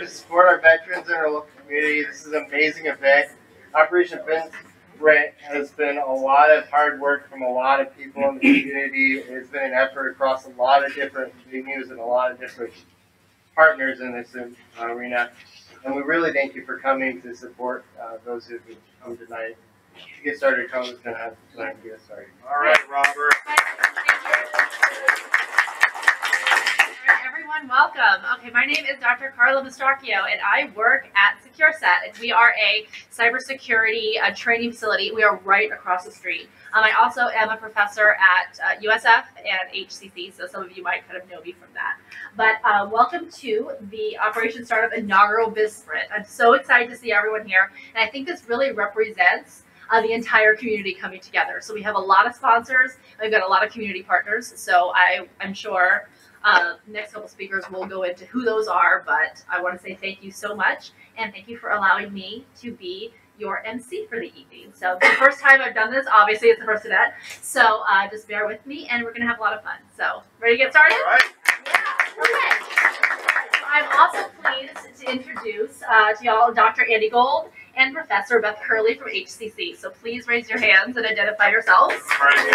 to support our veterans in our local community. This is an amazing event. Operation Brent has been a lot of hard work from a lot of people in the community. It's been an effort across a lot of different venues and a lot of different partners in this arena. And we really thank you for coming to support those who have come tonight. To get started, Cohen's going to have to get us started. All right, Robert. Everyone, welcome. Okay, my name is Dr. Carla Mastracchio, and I work at SecureSet. And we are a cybersecurity training facility. We are right across the street. I also am a professor at USF and HCC, so some of you might kind of know me from that. But welcome to the Operation Startup inaugural Biz Sprint. I'm so excited to see everyone here, and I think this really represents the entire community coming together. So we have a lot of sponsors. We've got a lot of community partners. So I'm sure next couple speakers will go into who those are, but I want to say thank you so much, and thank you for allowing me to be your MC for the evening. So the first time I've done this, obviously it's the first event, so just bear with me, and we're going to have a lot of fun. So ready to get started? All right. Yeah, okay. So I'm also pleased to introduce to y'all Dr. Andy Gold and Professor Beth Curley from HCC. So please raise your hands and identify yourselves. All right.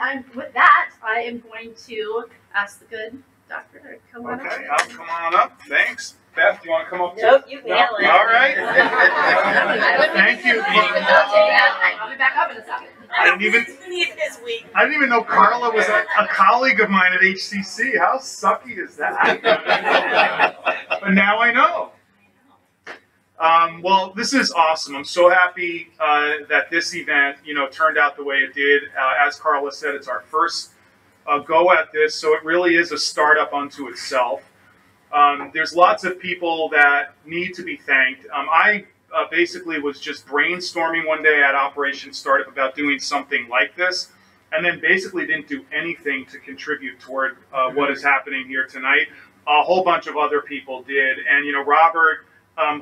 And with that, I am going to ask the good doctor to come on up. Okay, I'll come on up. Thanks. Beth, do you want to come up too? Nope, you nailed it. All right. Thank you. I'll be back up in a second. I didn't even know Carla was a colleague of mine at HCC. How sucky is that? But now I know. Well, this is awesome. I'm so happy that this event, turned out the way it did. As Carla said, it's our first go at this, so it really is a startup unto itself. There's lots of people that need to be thanked. I basically was just brainstorming one day at Operation Startup about doing something like this, and then basically didn't do anything to contribute toward what is happening here tonight. A whole bunch of other people did, and Robert,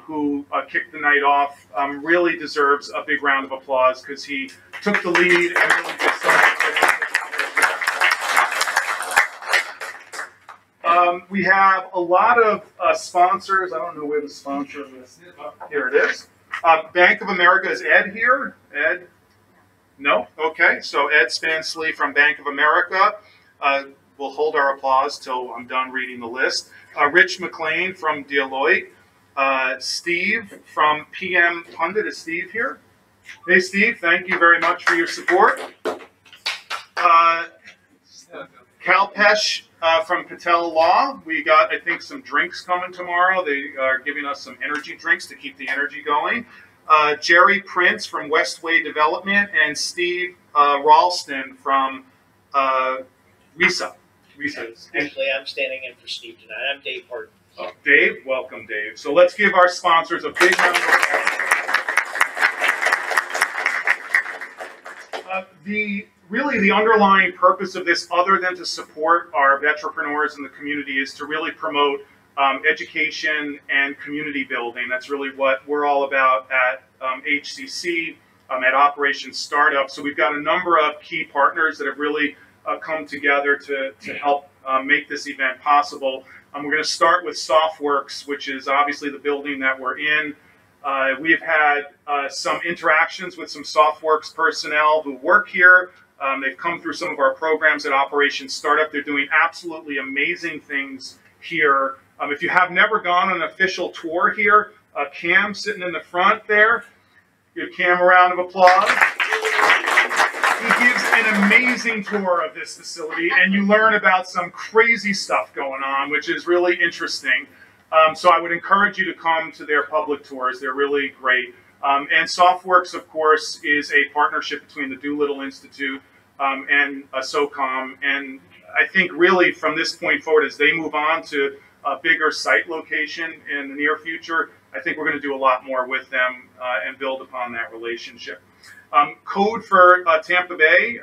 who kicked the night off, really deserves a big round of applause because he took the lead and really did so much. We have a lot of sponsors. I don't know where the sponsor list is. Here it is. Bank of America. Is Ed here? Ed? No? Okay. So Ed Spansley from Bank of America. We'll hold our applause till I'm done reading the list. Rich McLean from Deloitte. Steve from PM Pundit. Is Steve here? Hey, Steve. Thank you very much for your support. Kalpesh from Patel Law. We got, I think, some drinks coming tomorrow. They are giving us some energy drinks to keep the energy going. Jerry Prince from Westway Development, and Steve Ralston from RISA. Actually, I'm standing in for Steve tonight. I'm Dave Horton. Oh, Dave, welcome, Dave. So let's give our sponsors a big round of applause. Really, the underlying purpose of this, other than to support our veterans in the community, is to really promote education and community building. That's really what we're all about at HCC, at Operation Startup. So we've got a number of key partners that have really come together to help make this event possible. We're going to start with SoftWorks, which is obviously the building that we're in. We've had some interactions with some SoftWorks personnel who work here. They've come through some of our programs at Operation Startup. They're doing absolutely amazing things here. If you have never gone on an official tour here, Cam sitting in the front there, give Cam a round of applause. He gives an amazing tour of this facility, and you learn about some crazy stuff going on, which is really interesting. So I would encourage you to come to their public tours. They're really great. And SoftWorks, of course, is a partnership between the Doolittle Institute and SOCOM. And I think really from this point forward, as they move on to a bigger site location in the near future, I think we're going to do a lot more with them and build upon that relationship. Code for Tampa Bay.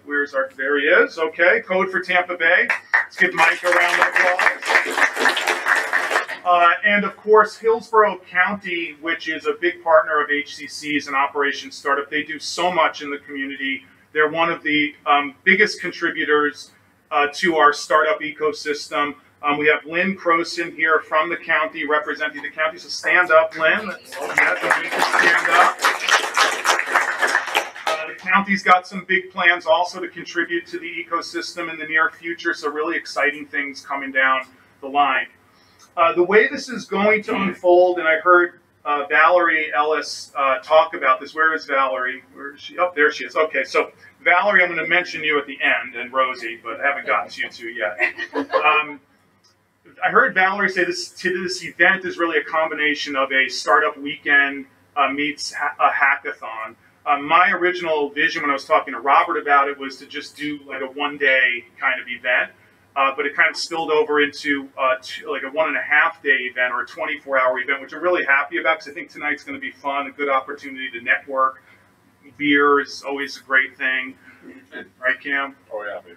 Where's our? There he is. Okay, Code for Tampa Bay. Let's give Mike a round of applause. And of course, Hillsborough County, which is a big partner of HCC's and Operation Startup. They do so much in the community. They're one of the biggest contributors to our startup ecosystem. We have Lynn Croson here from the county, representing the county. So stand up, Lynn. Yeah, don't make you stand up. The county's got some big plans also to contribute to the ecosystem in the near future. So really exciting things coming down the line. The way this is going to unfold, and I heard Valerie Ellis talk about this. Where is Valerie? Where is she? Oh, there she is. Okay, so Valerie, I'm going to mention you at the end, and Rosie, but haven't gotten to you two yet. I heard Valerie say this event is really a combination of a startup weekend meets a hackathon. My original vision when I was talking to Robert about it was to just do like a one-day kind of event, but it kind of spilled over into like a 1.5-day event or a 24-hour event, which I'm really happy about because I think tonight's going to be fun, a good opportunity to network. Beer is always a great thing, right, Cam? Oh yeah, baby.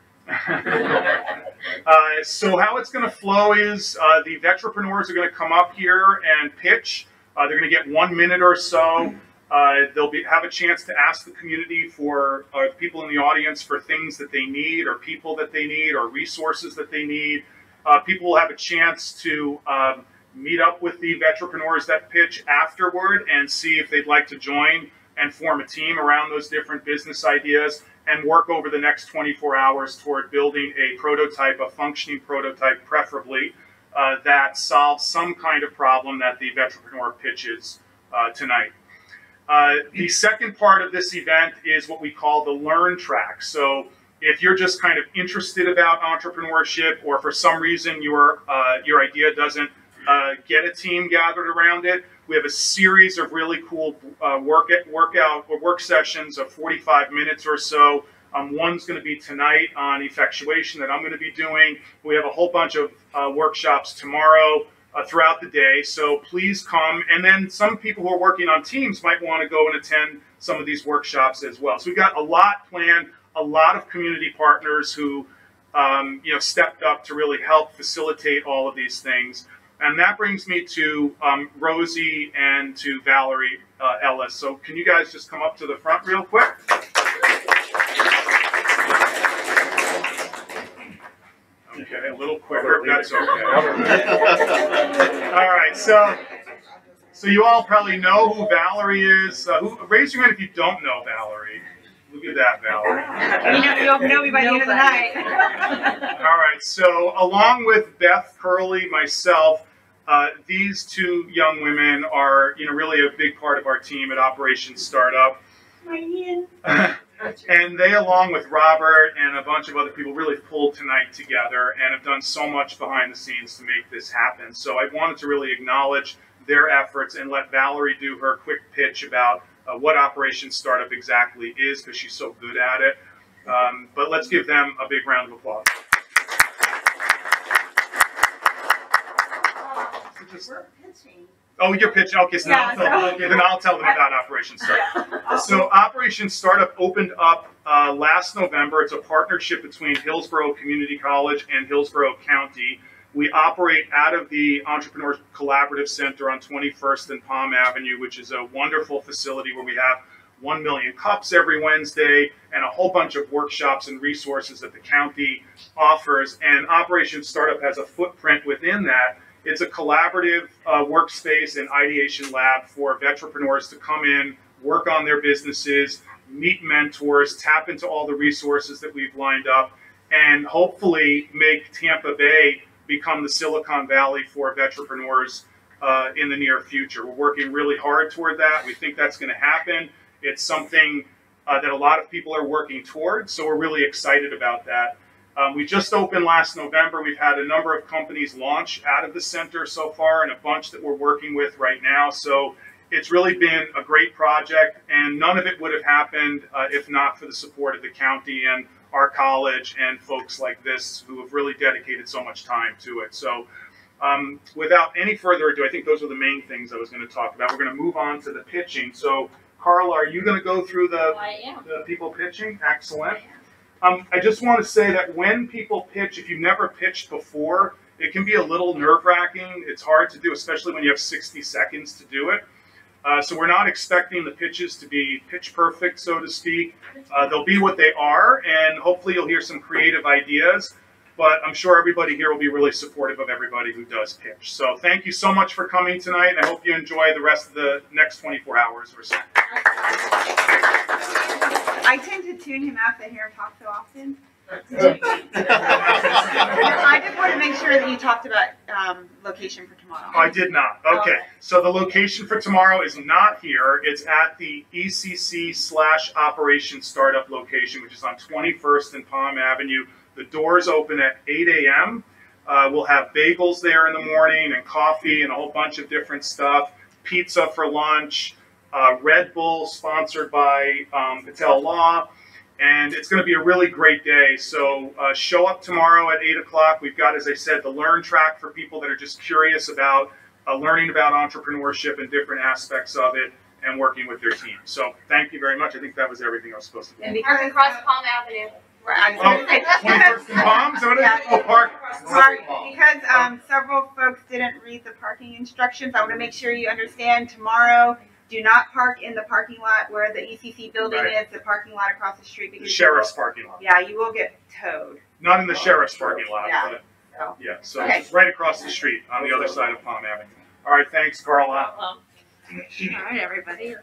So how it's going to flow is the Vetrepreneurs are going to come up here and pitch. They're going to get 1 minute or so. They'll have a chance to ask the community for people in the audience for things that they need or people that they need or resources that they need. People will have a chance to meet up with the Vetrepreneurs that pitch afterward and see if they'd like to join and form a team around those different business ideas and work over the next 24 hours toward building a prototype, a functioning prototype preferably, that solves some kind of problem that the Vetrepreneur pitches tonight. The second part of this event is what we call the Learn track. So if you're just kind of interested about entrepreneurship or for some reason your idea doesn't get a team gathered around it, we have a series of really cool work sessions of 45 minutes or so. One's going to be tonight on effectuation that I'm going to be doing. We have a whole bunch of workshops tomorrow throughout the day, so please come. And then some people who are working on teams might want to go and attend some of these workshops as well. So we've got a lot planned, a lot of community partners who stepped up to really help facilitate all of these things. And that brings me to Rosie and to Valerie Ellis. So can you guys just come up to the front real quick? Okay, a little quicker, that's okay. All right, so you all probably know who Valerie is. Raise your hand if you don't know Valerie. Look at that, Valerie. You'll know me by the end of the night. All right, so along with Beth Curley, myself, these two young women are, really a big part of our team at Operation Startup. And they, along with Robert and a bunch of other people, really pulled tonight together and have done so much behind the scenes to make this happen. So I wanted to really acknowledge their efforts and let Valerie do her quick pitch about what Operation Startup exactly is, because she's so good at it. But let's give them a big round of applause. Oh, you're pitching. Okay, so then I'll tell them about Operation Startup. So Operation Startup opened up last November. It's a partnership between Hillsborough Community College and Hillsborough County. We operate out of the Entrepreneurs Collaborative Center on 21st and Palm Avenue, which is a wonderful facility where we have 1 million cups every Wednesday and a whole bunch of workshops and resources that the county offers. And Operation Startup has a footprint within that. It's a collaborative workspace and ideation lab for Vetrepreneurs to come in, work on their businesses, meet mentors, tap into all the resources that we've lined up, and hopefully make Tampa Bay become the Silicon Valley for Vetrepreneurs in the near future. We're working really hard toward that. We think that's going to happen. It's something that a lot of people are working towards, so we're really excited about that. We just opened last November. We've had a number of companies launch out of the center so far and a bunch that we're working with right now. So it's really been a great project, and none of it would have happened if not for the support of the county and our college and folks like this who have really dedicated so much time to it. So without any further ado, I think those are the main things I was going to talk about. We're going to move on to the pitching. So Carla, are you going to go through the people pitching? Excellent. I just want to say that when people pitch, if you've never pitched before, it can be a little nerve-wracking. It's hard to do, especially when you have 60 seconds to do it. So we're not expecting the pitches to be pitch perfect, so to speak. They'll be what they are, and hopefully you'll hear some creative ideas. but I'm sure everybody here will be really supportive of everybody who does pitch. So thank you so much for coming tonight. I hope you enjoy the rest of the next 24 hours or so. I tend to tune him out to hear him talk so often. I just want to make sure that you talked about location for tomorrow. I did not. Okay. So the location for tomorrow is not here. It's at the ECC/Operation Startup location, which is on 21st and Palm Avenue. The doors open at 8 a.m. We'll have bagels there in the morning and coffee and a whole bunch of different stuff. Pizza for lunch. Red Bull, sponsored by Patel Law. And it's going to be a really great day. So show up tomorrow at 8 o'clock. We've got, as I said, the Learn track for people that are just curious about learning about entrepreneurship and different aspects of it and working with their team. So thank you very much. I think that was everything I was supposed to do. And Park across Palm Avenue. Right, Oh, 21st and Palm? Is that what it is? Oh, park. Sorry, because several folks didn't read the parking instructions, I want to make sure you understand tomorrow. Do not park in the parking lot where the ECC building is, the parking lot across the street. The Because sheriff's parking lot. yeah, you will get towed. Not in the sheriff's parking lot, Yeah. but So. yeah. So Okay. it's right across the street on the other side of Palm Avenue. All right, thanks, Carla. All right, everybody.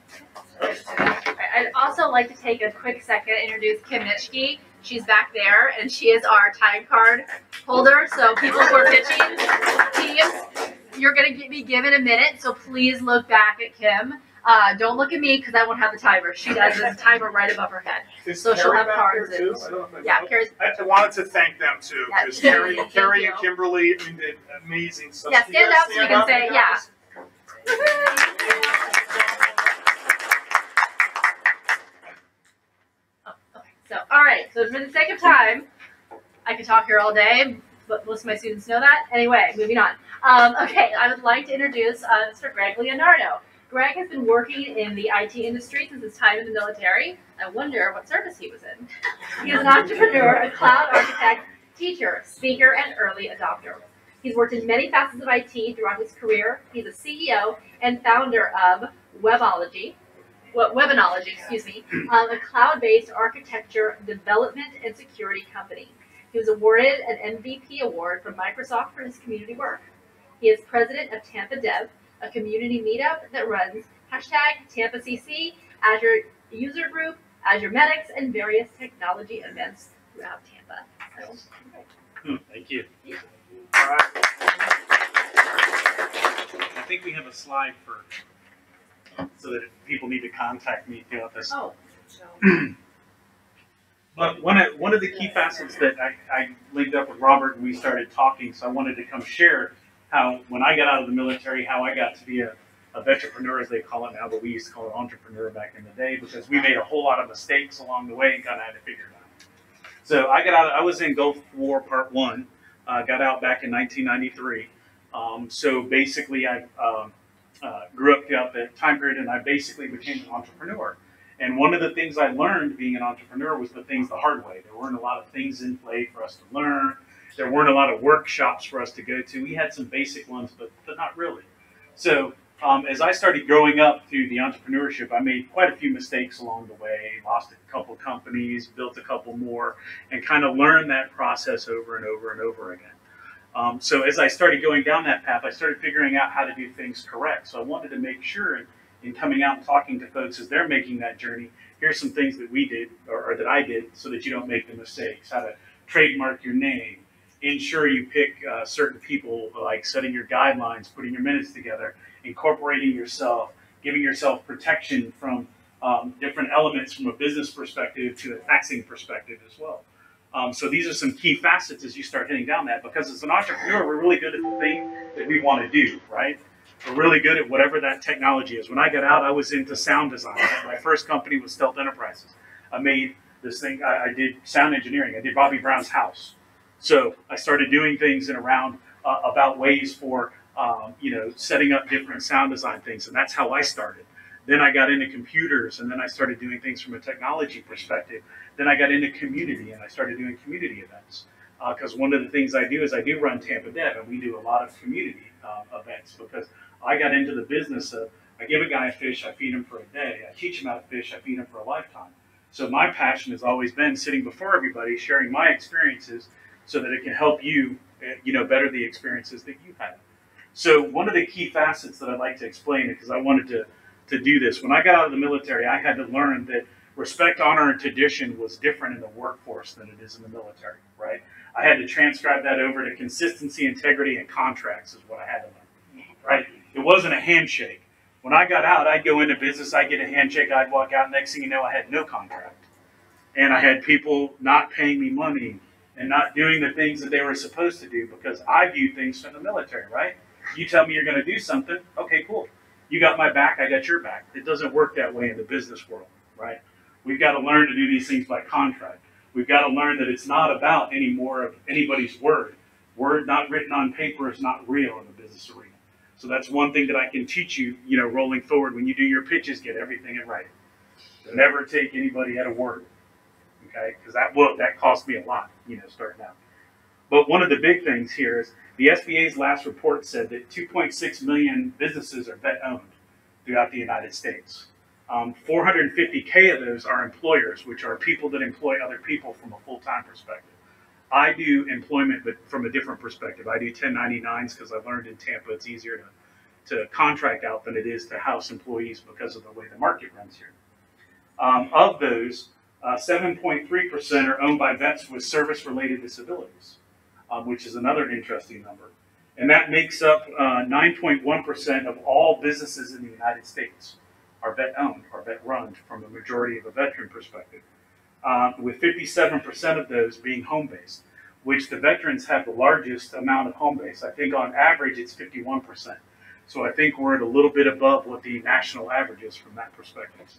I'd also like to take a quick second to introduce Kim Nitschke. She's back there, and she is our time card holder. So people who are pitching teams, you're going to be given a minute. So please look back at Kim. Don't look at me because I won't have the timer. She does the timer right above her head. So she'll have cards. Yeah, Carrie's. I wanted to thank them too, because Yeah. Carrie Thank and you. Kimberly did amazing stuff. Yeah, You stand guys up so we can say, yeah. So, all right. So for the sake of time, I could talk here all day, but most of my students know that. Anyway, moving on. Okay, I would like to introduce Mr. Greg Leonardo. Greg has been working in the IT industry since his time in the military. I wonder what service he was in. He is an entrepreneur, a cloud architect, teacher, speaker, and early adopter. He's worked in many facets of IT throughout his career. He's a CEO and founder of Webinology, a cloud-based architecture development and security company. He was awarded an MVP award from Microsoft for his community work. He is president of Tampa Dev, a community meetup that runs #TampaCC, Azure User Group, Azure Medics, and various technology events throughout Tampa. So, Thank you. All right. I think we have a slide for, so that if people need to contact me throughout this. oh, But one of the key facets that I linked up with Robert and we started talking, so I wanted to come share how, when I got out of the military, how I got to be a vetrepreneur, as they call it now, but we used to call it entrepreneur back in the day, because we made a whole lot of mistakes along the way and kind of had to figure it out. So I got out, I was in Gulf War Part 1, got out back in 1993. So basically I grew up throughout the time period and I basically became an entrepreneur. And one of the things I learned being an entrepreneur was the things the hard way. There weren't a lot of things in play for us to learn. There weren't a lot of workshops for us to go to. We had some basic ones, but not really. So as I started growing up through the entrepreneurship, I made quite a few mistakes along the way, lost a couple companies, built a couple more, and kind of learned that process over and over and over again. So as I started going down that path, I started figuring out how to do things correct. So I wanted to make sure in coming out and talking to folks as they're making that journey, here's some things that we did or that I did so that you don't make the mistakes. How to trademark your name, ensure you pick certain people, like setting your guidelines, putting your minutes together, incorporating yourself, giving yourself protection from different elements from a business perspective to a taxing perspective as well. So these are some key facets as you start hitting down that, because as an entrepreneur, we're really good at the thing that we want to do, right? We're really good at whatever that technology is. When I got out, I was into sound design. My first company was Stealth Enterprises. I made this thing, I did sound engineering. I did Bobby Brown's house. So I started doing things in around about ways for setting up different sound design things, and that's how I started. Then I got into computers, and then I started doing things from a technology perspective. Then I got into community, and I started doing community events. Because one of the things I do is I do run Tampa Dev, and we do a lot of community events, because I got into the business of, I give a guy a fish, I feed him for a day. I teach him how to fish, I feed him for a lifetime. So my passion has always been sitting before everybody, sharing my experiences so that it can help you, better the experiences that you had. So one of the key facets that I'd like to explain, because I wanted to do this, when I got out of the military, I had to learn that respect, honor, and tradition was different in the workforce than it is in the military, right? I had to transcribe that over to consistency, integrity, and contracts is what I had to learn, right? It wasn't a handshake. When I got out, I'd go into business, I'd get a handshake, I'd walk out, next thing you know, I had no contract. And I had people not paying me money and not doing the things that they were supposed to do because I viewed things from the military, right? You tell me you're going to do something, okay, cool. You got my back, I got your back. It doesn't work that way in the business world, right? We've got to learn to do these things by contract. We've got to learn that it's not about any more of anybody's word. Word not written on paper is not real in the business arena. So that's one thing that I can teach you, rolling forward. When you do your pitches, get everything in writing. Never take anybody at a word, okay? Because that cost me a lot, starting out. But one of the big things here is the SBA's last report said that 2.6 million businesses are vet-owned throughout the United States. 450K of those are employers, which are people that employ other people from a full-time perspective. I do employment, but from a different perspective. I do 1099s because I learned in Tampa it's easier to contract out than it is to house employees because of the way the market runs here. Of those, 7.3% are owned by vets with service-related disabilities, which is another interesting number. And that makes up 9.1% of all businesses in the United States are vet-owned or vet-run from a majority of a veteran perspective, with 57% of those being home-based, which the veterans have the largest amount of home-based. I think on average it's 51%. So I think we're at a little bit above what the national average is from that perspective.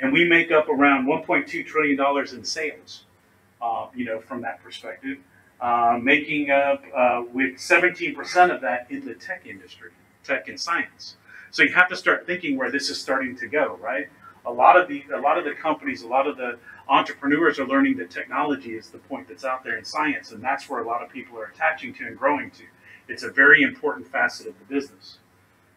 And we make up around $1.2 trillion in sales, from that perspective, making up with 17% of that in the tech industry, tech and science. So you have to start thinking where this is starting to go, right? A lot of the companies, a lot of the entrepreneurs are learning that technology is the point that's out there in science, and that's where a lot of people are attaching to and growing to. It's a very important facet of the business.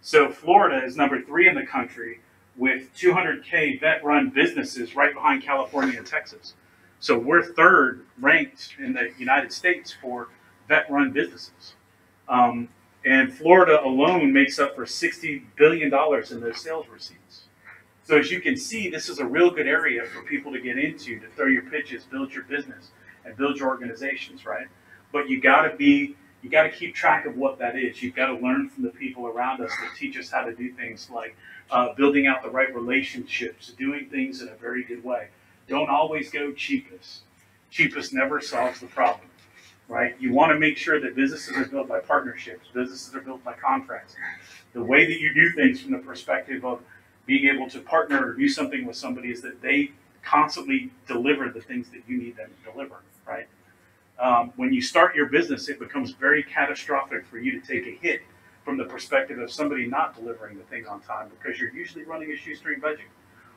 So Florida is number 3 in the country with 200K vet-run businesses right behind California and Texas. So we're 3rd ranked in the United States for vet-run businesses. And Florida alone makes up for $60 billion in those sales receipts. So as you can see, this is a real good area for people to get into, to throw your pitches, build your business, and build your organizations, right? But you gotta keep track of what that is. You've got to learn from the people around us that teach us how to do things like building out the right relationships, doing things in a very good way. Don't always go cheapest. Cheapest never solves the problem, right? You want to make sure that businesses are built by partnerships. Businesses are built by contracts. The way that you do things from the perspective of being able to partner or do something with somebody is that they constantly deliver the things that you need them to deliver, right? When you start your business, it becomes very catastrophic for you to take a hit from the perspective of somebody not delivering the thing on time because you're usually running a shoestring budget,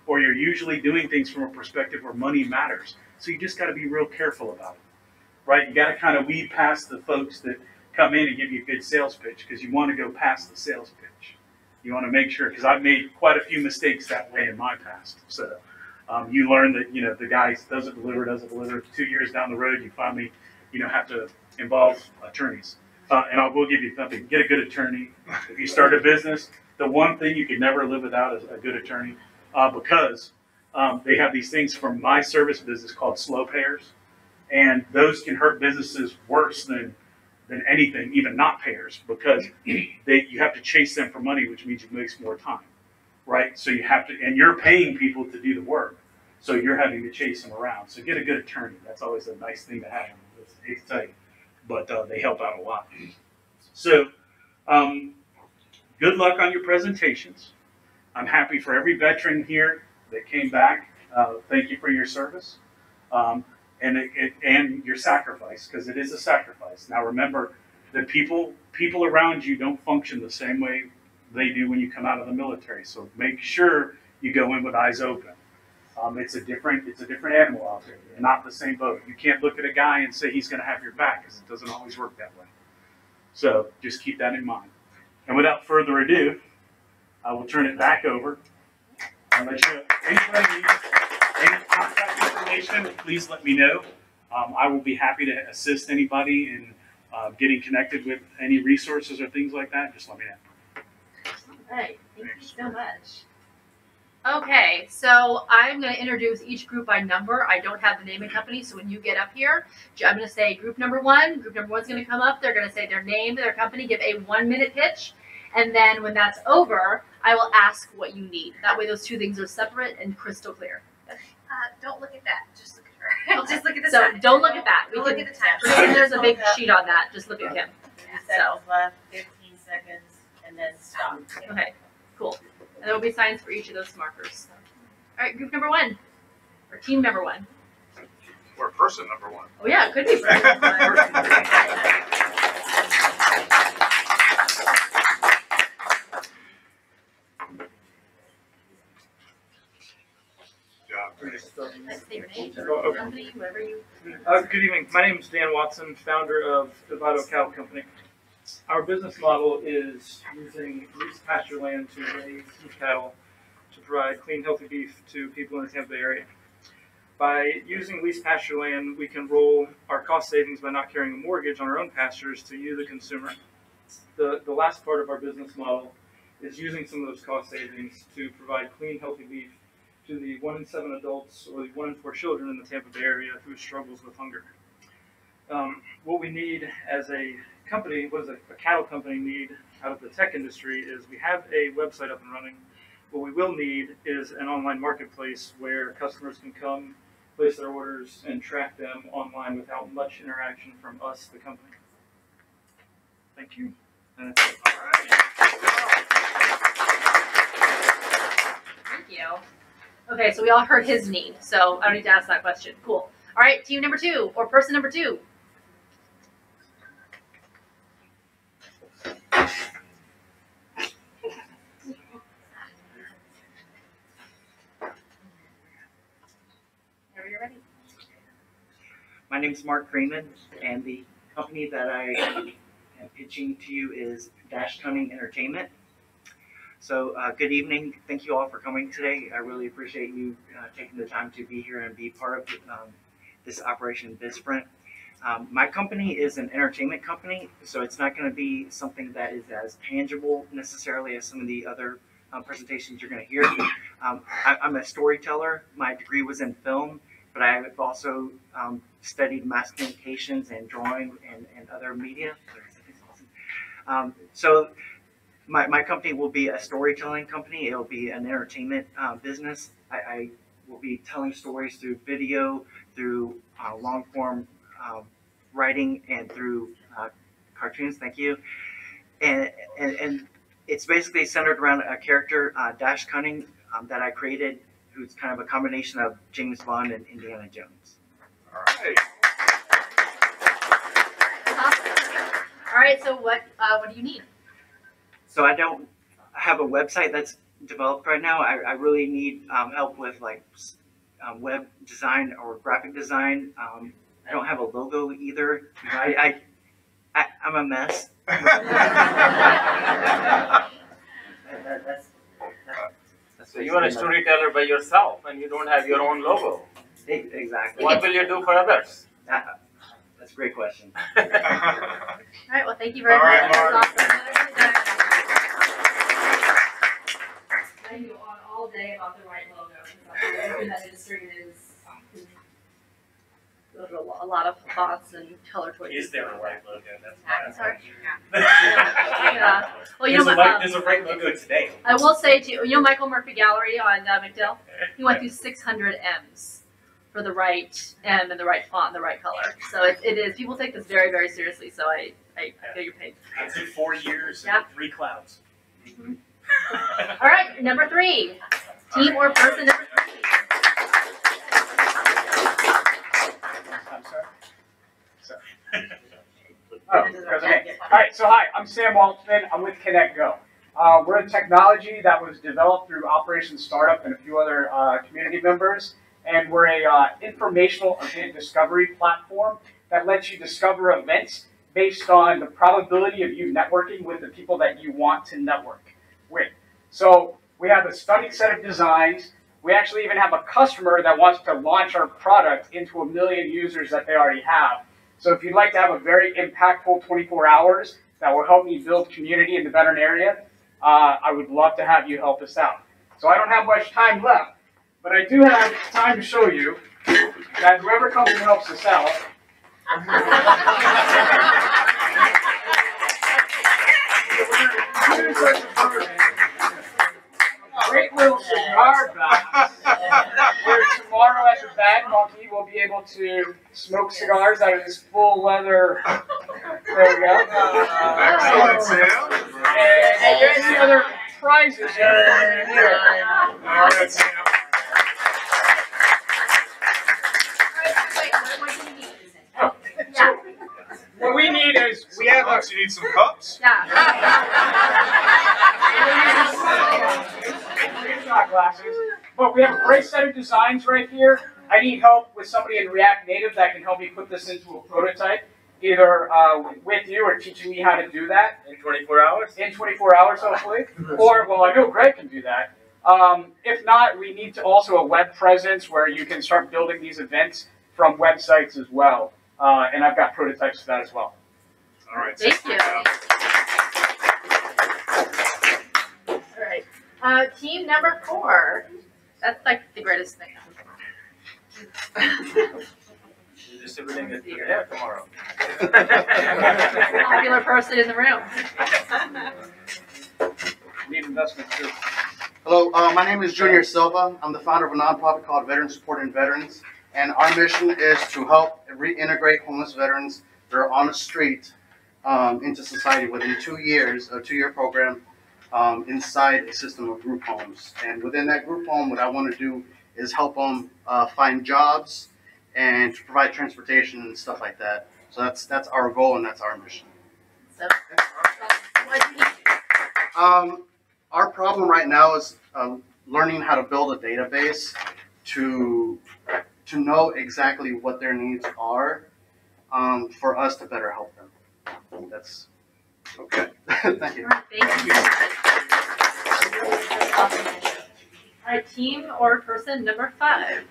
or you're usually doing things from a perspective where money matters. So you just got to be real careful about it, right? You got to kind of weed past the folks that come in and give you a good sales pitch because you want to go past the sales pitch. You want to make sure, because I've made quite a few mistakes that way in my past. So you learn that, the guy doesn't deliver. 2 years down the road, you finally, have to involve attorneys. And I will give you something. Get a good attorney. If you start a business, the one thing you can never live without is a good attorney because they have these things from my service business called slow payers. And those can hurt businesses worse than anything, even not payers, because you have to chase them for money, which means it makes more time, right? So you have to, and you're paying people to do the work. So you're having to chase them around. So get a good attorney. That's always a nice thing to have. I hate to tell you, but they help out a lot. So good luck on your presentations. I'm happy for every veteran here that came back. Thank you for your service and your sacrifice, because it is a sacrifice. Now remember that people around you don't function the same way they do when you come out of the military. So make sure you go in with eyes open. It's a different animal out there. You're not the same boat. You can't look at a guy and say he's going to have your back, because it doesn't always work that way. So just keep that in mind. And without further ado, I will turn it back over. I'll let you, anybody needs any contact information, please let me know. I will be happy to assist anybody in getting connected with any resources or things like that. Just let me know. All right, thank you so much. Okay, so I'm going to introduce each group by number. I don't have the name and company, so when you get up here, I'm going to say group number one. Group number one's going to come up. They're going to say their name, their company, give a 1-minute pitch, and then when that's over, I will ask what you need. That way, those two things are separate and crystal clear. Don't look at that. Just look at her. Just look at the So time. don't look at that. Don't look at the time. There's a big sheet on that. Just look at him. 2 seconds left, 15 seconds, and then stop. Okay, cool. And there will be signs for each of those markers. All right, group number one, or team number one. Or person number one. Oh yeah, it could be. Say your name, Okay. company, whatever you. Good evening. My name is Dan Watson, founder of Divido Cattle Company. Our business model is using leased pasture land to raise beef cattle to provide clean, healthy beef to people in the Tampa Bay area. By using leased pasture land, we can roll our cost savings by not carrying a mortgage on our own pastures to you, the consumer. The last part of our business model is using some of those cost savings to provide clean, healthy beef to the 1 in 7 adults or the 1 in 4 children in the Tampa Bay area who struggles with hunger. What we need as a company, what does a cattle company need out of the tech industry is we have a website up and running. What we will need is an online marketplace where customers can come, place their orders, and track them online without much interaction from us, the company. Thank you. And that's it. Thank you. Okay, so we all heard his need, so I don't need to ask that question. Cool. All right, team number two, or person number two. Whenever you're ready. My name is Mark Freeman, and the company that I am pitching to you is Dash Cunning Entertainment. So good evening. Thank you all for coming today. I really appreciate you taking the time to be here and be part of this Operation BizSprint. My company is an entertainment company, so it's not going to be something that is as tangible necessarily as some of the other presentations you're going to hear. I'm a storyteller. My degree was in film, but I have also studied mass communications and drawing and other media. So my company will be a storytelling company. It will be an entertainment business. I will be telling stories through video, through long form writing, and through cartoons. Thank you. And it's basically centered around a character, Dash Cunning, that I created, who's kind of a combination of James Bond and Indiana Jones. All right. All right, so what do you need? So I don't have a website that's developed right now. I really need help with like web design or graphic design. I don't have a logo either. I'm a mess. So you are a storyteller by yourself and you don't have your own logo. Exactly. What will you do for others? That's a great question. All right, well, thank you very All right, much. Mark. I can go on all day about the right logo. Because in that industry is a lot of fonts and color choices. Is there a right logo? That's I'm sorry. Yeah. Yeah. Well, you know what? There's a right logo today. I will say to you, Michael Murphy Gallery on McDill. He went through 600 M's for the right M and the right font and the right color. So it is. People take this very, very seriously. So I feel your pain. It took 4 years Yeah. and 3 clouds. All right, number 3, team or person number 3. I'm sorry. Okay. All right. So hi, I'm Sam Waltzman. I'm with ConnectGo. We're a technology that was developed through Operation Startup and a few other community members, and we're a informational event discovery platform that lets you discover events based on the probability of you networking with the people that you want to network with. So we have a stunning set of designs. We actually even have a customer that wants to launch our product into 1 million users that they already have. So if you'd like to have a very impactful 24 hours that will help me build community in the veteran area, I would love to have you help us out. So I don't have much time left, but I do have time to show you that whoever comes and helps us out, great little cigar box, where tomorrow at the Bad Monkey we'll be able to smoke cigars out of this full leather. There we go. Excellent, Sam. And any other prizes here. All right, Sam. What we need is we have a. You need some cups? Yeah. Shot glasses, but we have a great set of designs right here. I need help with somebody in React Native that can help me put this into a prototype, either with you or teaching me how to do that. In 24 hours? In 24 hours, hopefully. Or, well, I know Greg can do that. If not, we need to also a web presence where you can start building these events from websites as well. And I've got prototypes for that as well. All right. Thank you. All right. Team number 4. That's like the greatest thing. You're distributing it today or tomorrow? Popular person in the room. Need investment too. Hello, my name is Junior Silva. I'm the founder of a nonprofit called Veterans Supporting Veterans, and our mission is to help reintegrate homeless veterans that are on the street into society within 2 years, a 2-year program inside a system of group homes. And within that group home, what I want to do is help them find jobs and to provide transportation and stuff like that. So that's our goal and that's our mission. So, what do you need? Our problem right now is learning how to build a database to know exactly what their needs are for us to better help them. That's okay. Thank you. Thank you. All right, team or person number 5.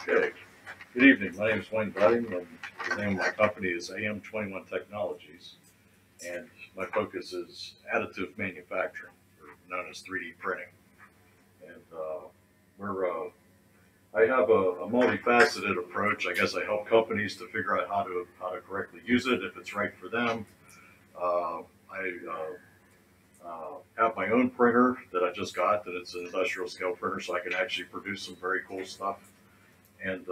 Okay. Good evening. My name is Wayne Budding, and the name of my company is AM21 Technologies, and my focus is additive manufacturing, or known as 3D printing. And I have a multifaceted approach. I guess I help companies to figure out how to correctly use it, if it's right for them. I have my own printer that I just got, that it's an industrial scale printer, so I can actually produce some very cool stuff. And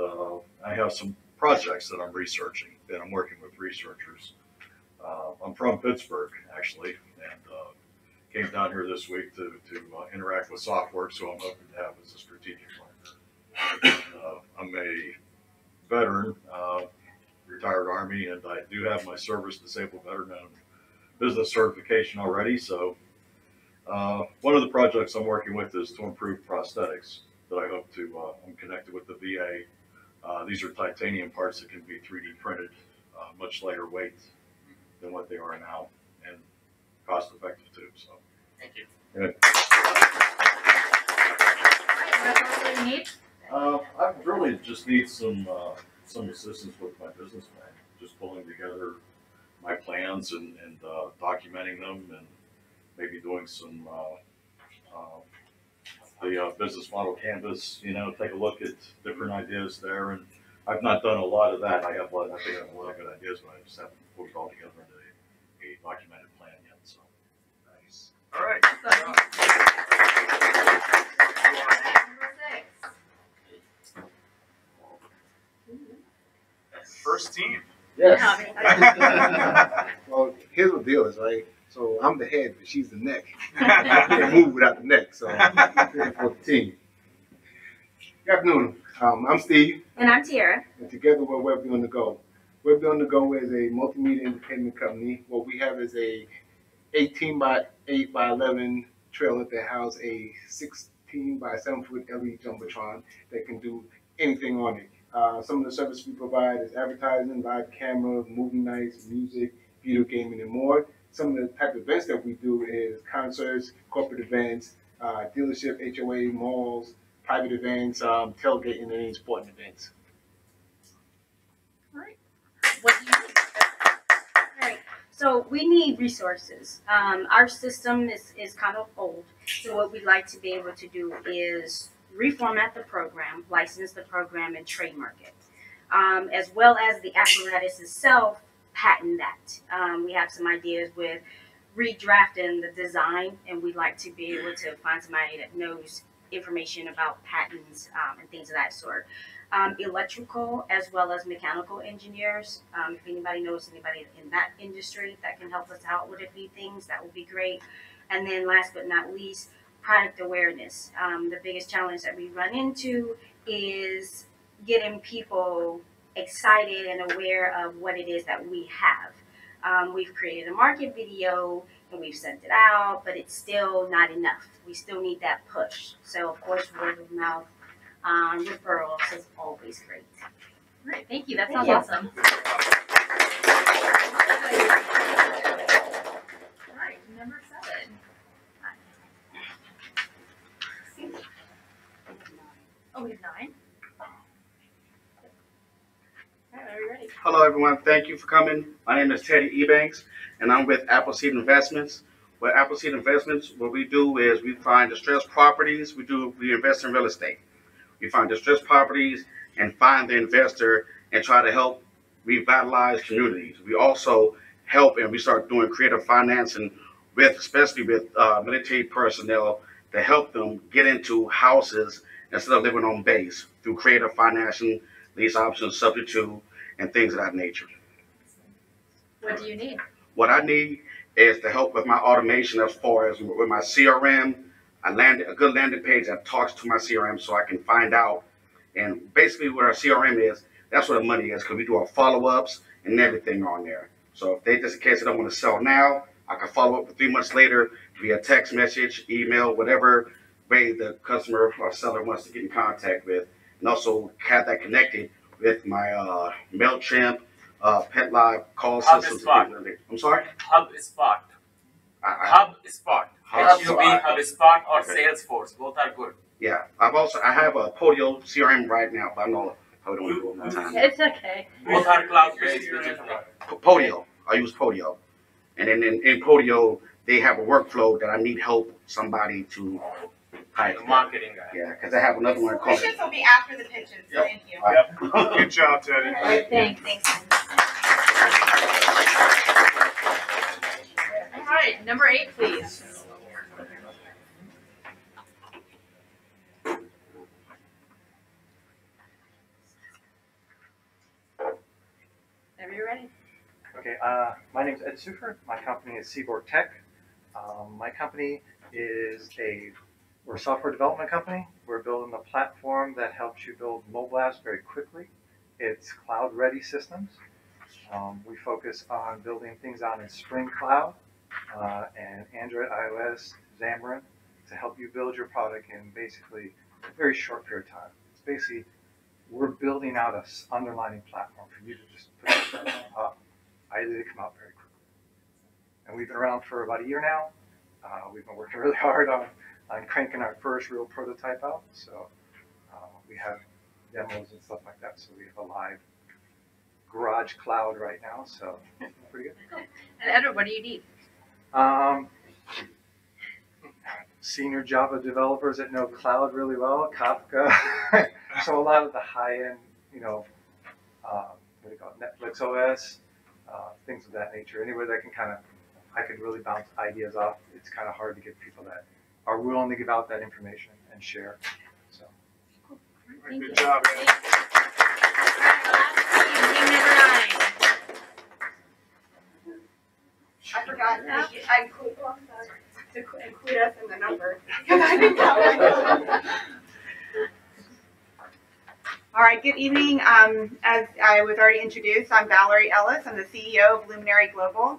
I have some projects that I'm researching, that I'm working with researchers. I'm from Pittsburgh, actually, and came down here this week to interact with SoftWorks, who I'm hoping to have as a strategic partner. I'm a veteran, retired Army, and I do have my service disabled veteran and business certification already. So one of the projects I'm working with is to improve prosthetics that I hope to, I'm connected with the VA. These are titanium parts that can be 3D printed, much lighter weight than what they are now, and cost effective too. So Thank you. Good. What else do you need? I really just need some assistance with my business plan, just pulling together my plans and documenting them, and maybe doing some the business model canvas, take a look at different ideas there. And I've not done a lot of that. I think I have a lot of good ideas, but I just haven't put it all together into a documented plan yet. So nice. All right. First team. Yes. Well, here's what the deal is, right? So I'm the head, but she's the neck. I can't move without the neck, so I'm here for the team. Good afternoon. I'm Steve. And I'm Tiara. And together we're Webby on the Go. Webby on the Go is a multimedia entertainment company. What we have is a 18 by 8 by 11 trailer that houses a 16 by 7 foot LED jumbotron that can do anything on it. Some of the services we provide is advertising, live camera, movie nights, music, video gaming, and more. Some of the type of events that we do is concerts, corporate events, dealership, HOA, malls, private events, tailgating, and any sporting events. What do you need? All right. So we need resources. Our system is kind of old. So what we'd like to be able to do is reformat the program, license the program, and trademark it. As well as the apparatus itself, patent that. We have some ideas with redrafting the design, and we'd like to be able to find somebody that knows information about patents and things of that sort. Electrical as well as mechanical engineers. If anybody knows anybody in that industry that can help us out with a few things, that would be great. And then last but not least, product awareness. The biggest challenge that we run into is getting people excited and aware of what it is that we have. We've created a market video and we've sent it out, but it's still not enough. We still need that push. So of course, word of mouth referrals is always great. All right, thank you. That sounds awesome. All right, number 7. Oh, we have 9. All right, are we ready? Hello, everyone. Thank you for coming. My name is Teddy Ebanks, and I'm with Appleseed Investments. With Appleseed Investments, what we do is we find distressed properties. We invest in real estate. We find distressed properties and find the investor and try to help revitalize communities. We also help and we start doing creative financing especially with military personnel to help them get into houses instead of living on base through creative financing, lease options, subject to, and things of that nature. What do you need? What I need is to help with my automation as far as with my CRM. A good landing page that talks to my CRM so I can find out. And basically what our CRM is, that's where the money is, because we do our follow-ups and everything on there. So if they just in case they don't want to sell now, I can follow up 3 months later via text message, email, whatever way the customer or seller wants to get in contact with. And also have that connected with my MailChimp, PetLive call systems. I'm sorry? HubSpot. HubSpot. HubSpot or Salesforce. Both are good. Yeah. I have a Podio CRM right now, but I know I probably don't want to do it one time. It's okay. Both are cloud-based. Podio. I use Podio. And then in Podio, they have a workflow that I need help somebody to The marketing guy. Yeah, because I have another one called. Pitches will be after the pitches. Yep. Thank you. Yep. Good job, Teddy. All right, thanks. All right, number 8, please. Whenever you're ready. Okay, my name is Ed Sufer. My company is Seaboard Tech. My company is we're a software development company. We're building a platform that helps you build mobile apps very quickly. It's cloud-ready systems. We focus on building things out in Spring Cloud and Android, iOS, Xamarin to help you build your product in basically a very short period of time. It's basically, we're building out an underlining platform for you to just put your stuff up. They come out very quickly. And we've been around for about a year now. We've been working really hard on cranking our first real prototype out. So we have demos and stuff like that. So we have a live garage cloud right now. So pretty good. And Edward, what do you need? Senior Java developers that know cloud really well, Kafka. So a lot of the high-end, what do you call it, Netflix OS, things of that nature. Anywhere that I could really bounce ideas off. It's kind of hard to get people that are willing to give out that information and share. So. Cool. Good job, Ed. I forgot I include us in the number. I didn't know. All right, good evening. As I was already introduced, I'm Valerie Ellis. I'm the CEO of Luminary Global.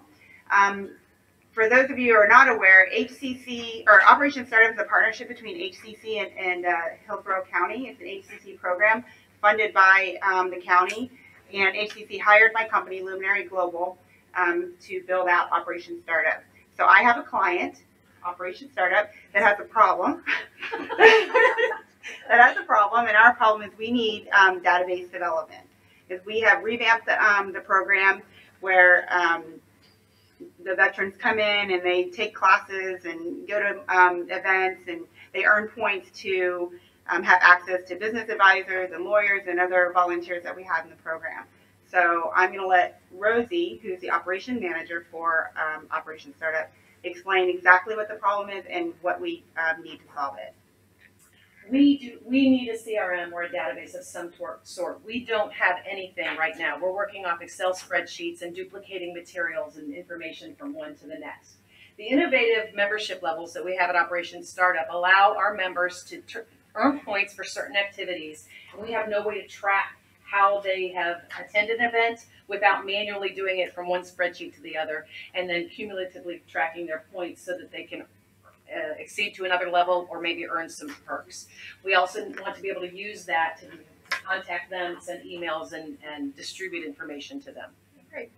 For those of you who are not aware, HCC, or Operation Startup, is a partnership between HCC and Hillsborough County. It's an HCC program funded by the county, and HCC hired my company, Luminary Global, to build out Operation Startup. So I have a client, Operation Startup, that has a problem. And our problem is we need database development. Because we have revamped the program where the veterans come in and they take classes and go to events, and they earn points to have access to business advisors and lawyers and other volunteers that we have in the program. So I'm going to let Rosie, who's the operation manager for Operation Startup, explain exactly what the problem is and what we need to solve it. We need a CRM or a database of some sort. We don't have anything right now. We're working off Excel spreadsheets and duplicating materials and information from one to the next. The innovative membership levels that we have at Operation Startup allow our members to earn points for certain activities, and we have no way to track how they have attended an event without manually doing it from one spreadsheet to the other, and then cumulatively tracking their points so that they can exceed to another level or maybe earn some perks. We also want to be able to use that to contact them, send emails, and distribute information to them. Great.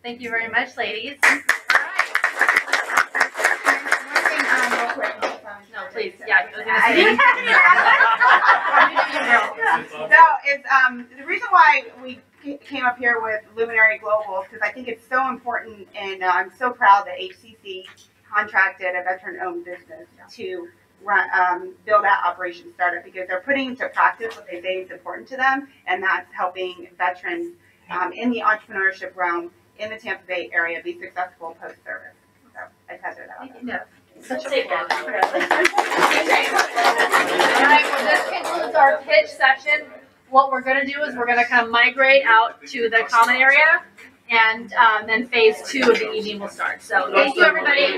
Thank you very much, ladies. No, please. Yeah, So it's the reason why we came up here with Luminary Global is because I think it's so important, and I'm so proud that HCC contracted a veteran-owned business to run, build out Operation Startup, because they're putting into practice what they say is important to them, and that's helping veterans in the entrepreneurship realm in the Tampa Bay area be successful post-service. So I just had to throw that out. Such a big one. All right, well, this concludes our pitch session. What we're going to do is we're going to kind of migrate out to the common area, and then phase 2 of the evening will start. So thank you, everybody.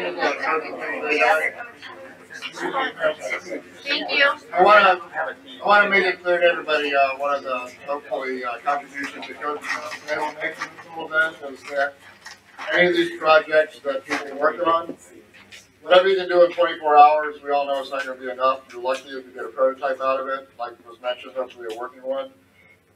Thank you. I want to make it clear to everybody, one of the hopefully contributions that goes to make this little event is that any of these projects that people work on, whatever you can do in 24 hours, we all know it's not going to be enough. You're lucky if you get a prototype out of it, like was mentioned, hopefully a working one.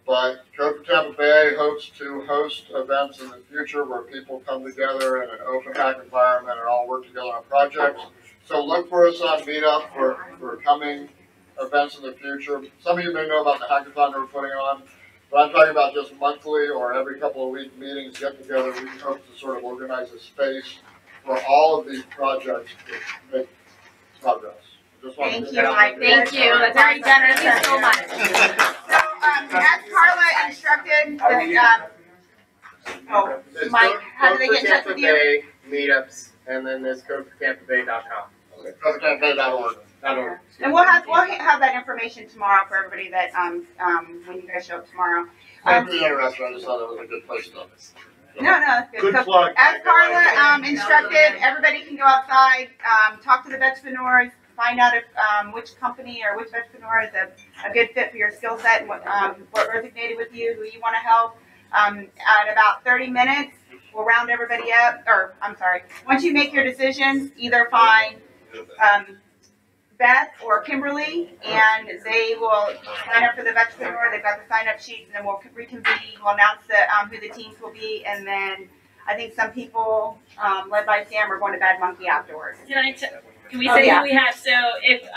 But Code for Tampa Bay hopes to host events in the future where people come together in an open hack environment and all work together on projects. So look for us on Meetup for coming events in the future. Some of you may know about the hackathon that we're putting on, but I'm talking about just monthly or every couple of week meetings, get together. We hope to sort of organize a space for all of these projects to make progress. Thank you, Mike. Thank you. That's very generous. Thank you so much. So, as Carla instructed, Mike, how do they get in touch with you? Bay meetups, and then there's codefortampabay.com. codefortampabay.org. And we'll have that information tomorrow for everybody that when you guys show up tomorrow. I'm interested. I just thought it was a good place to know this. No, that's good. Good plug. As Carla instructed, everybody can go outside, talk to the veteraneurs, find out if which company or which veteraneur is a good fit for your skill set and what resonated with you, who you want to help. At about 30 minutes, we'll round everybody up. Or I'm sorry. Once you make your decisions, either find Beth or Kimberly, and they will sign up for the veteraneur. They've got the sign-up sheets, and then we'll reconvene. We'll announce who the teams will be, and then I think some people, led by Sam, are going to Bad Monkey afterwards. Can we say who we have? So if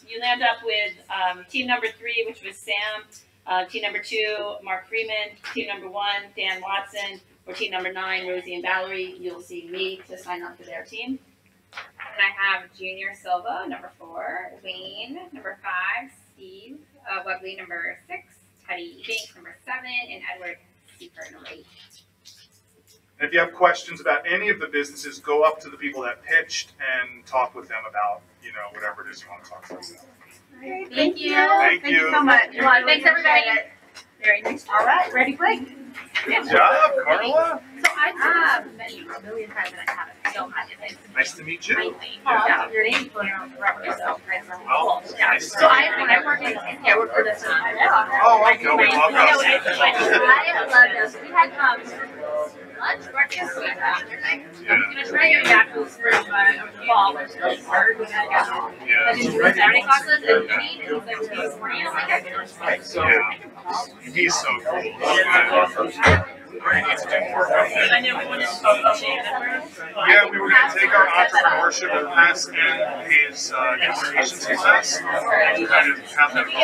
you land up with team number 3, which was Sam, team number 2, Mark Freeman, team number 1, Dan Watson, or team number 9, Rosie and Valerie, you'll see me to sign up for their team. And I have Junior Silva, number 4, Wayne, number 5, Steve Webley, number 6, Teddy Banks, number 7, and Edward Seifert, number 8. And if you have questions about any of the businesses, go up to the people that pitched and talk with them about, whatever it is you want to talk to them about. Okay, thank you. Thank you so much. Thanks, everybody. Very nice. All right, ready, break. Good job, Carla. So I have met you a million times and I haven't. So Nice to meet you. Yeah, your name's floating around forever. So Oh, yeah. nice. So when I work I work for this. Oh, I know. We love us. I love this. We had lunch, breakfast, I'm gonna try to get back to this for the fall, which is hard. I didn't do Saturday classes and this morning. I'm like, So He's so cool. He needs to do more with it. I know we wanted to talk about Jennifer. Yeah, we were going to take our entrepreneurship class and his communications class and kind of have them. I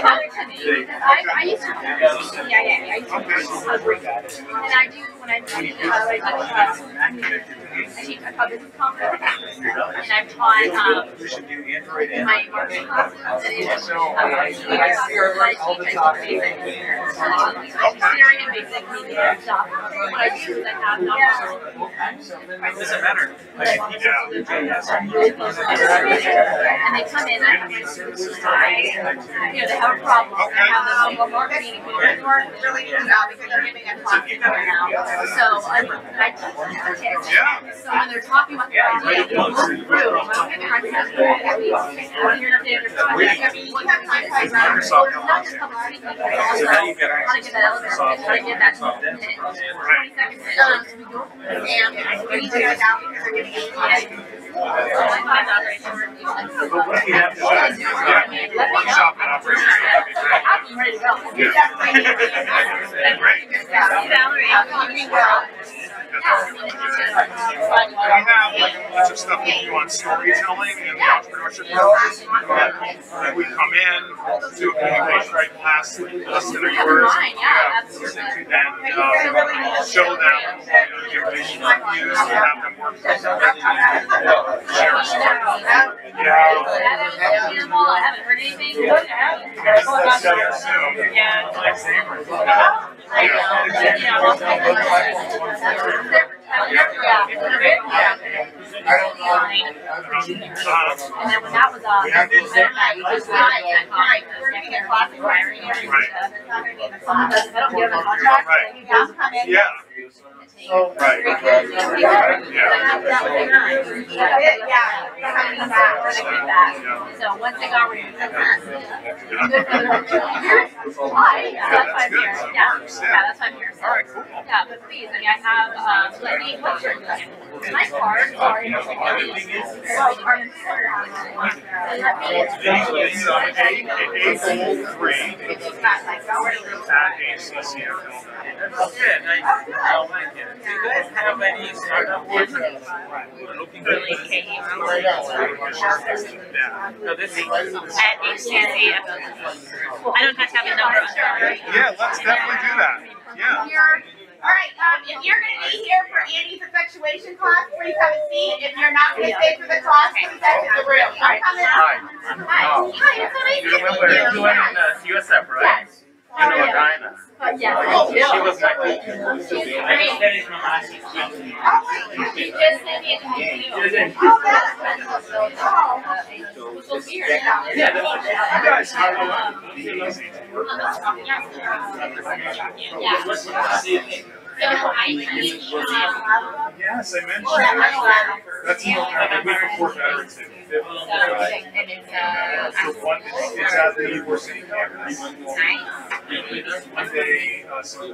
used to, I used to and I do, when I teach, I teach a business conference, and I've taught my marketing classes, and it's theory and basic media stuff. What I do is I have Doesn't matter. and they come in, I have my students, you know, they have a problem, I have them marketing and really good job because they're giving a class right now. So I teach the kids. So when they're talking about the idea, they go through. I don't get trying to have at least 100 days or something. Not just public speaking, but also how to get that elevator, how to get that 20 seconds. So we go and we need to go down because they're getting it. We have like a bunch of stuff we do on storytelling and entrepreneurship programs. And we come in, do a communication right class, listen to yours, and show them the information you use and have them work with them. I haven't heard anything. And then when that was off, we're getting a class in wiring. I don't give them a contract. Yeah. Right. So once they got rid of that, why? That's why I'm here. Yeah, that's why I'm here. All right, cool. Yeah, but please, I mean, I have, let me, what's your, my cards are in the It's A3 at ACCF. Yeah, nice. Oh, my God. Do you guys have any startup work? Looking really No, this is at HCCF. I don't have to have a number on there. Yeah, let's definitely do that. Yeah. All right, if you're going to be here for Andy's effectuation class, please have a seat. If you're not going to stay for the class, please exit the room. I'm coming up. Hi, it's nice You remember doing USF, right? You know Dinah. Yeah. She was my teacher. She just sent me a Yes, I mentioned that's the week before Veterans Day. So one, it's at the University campus. Monday, so I'm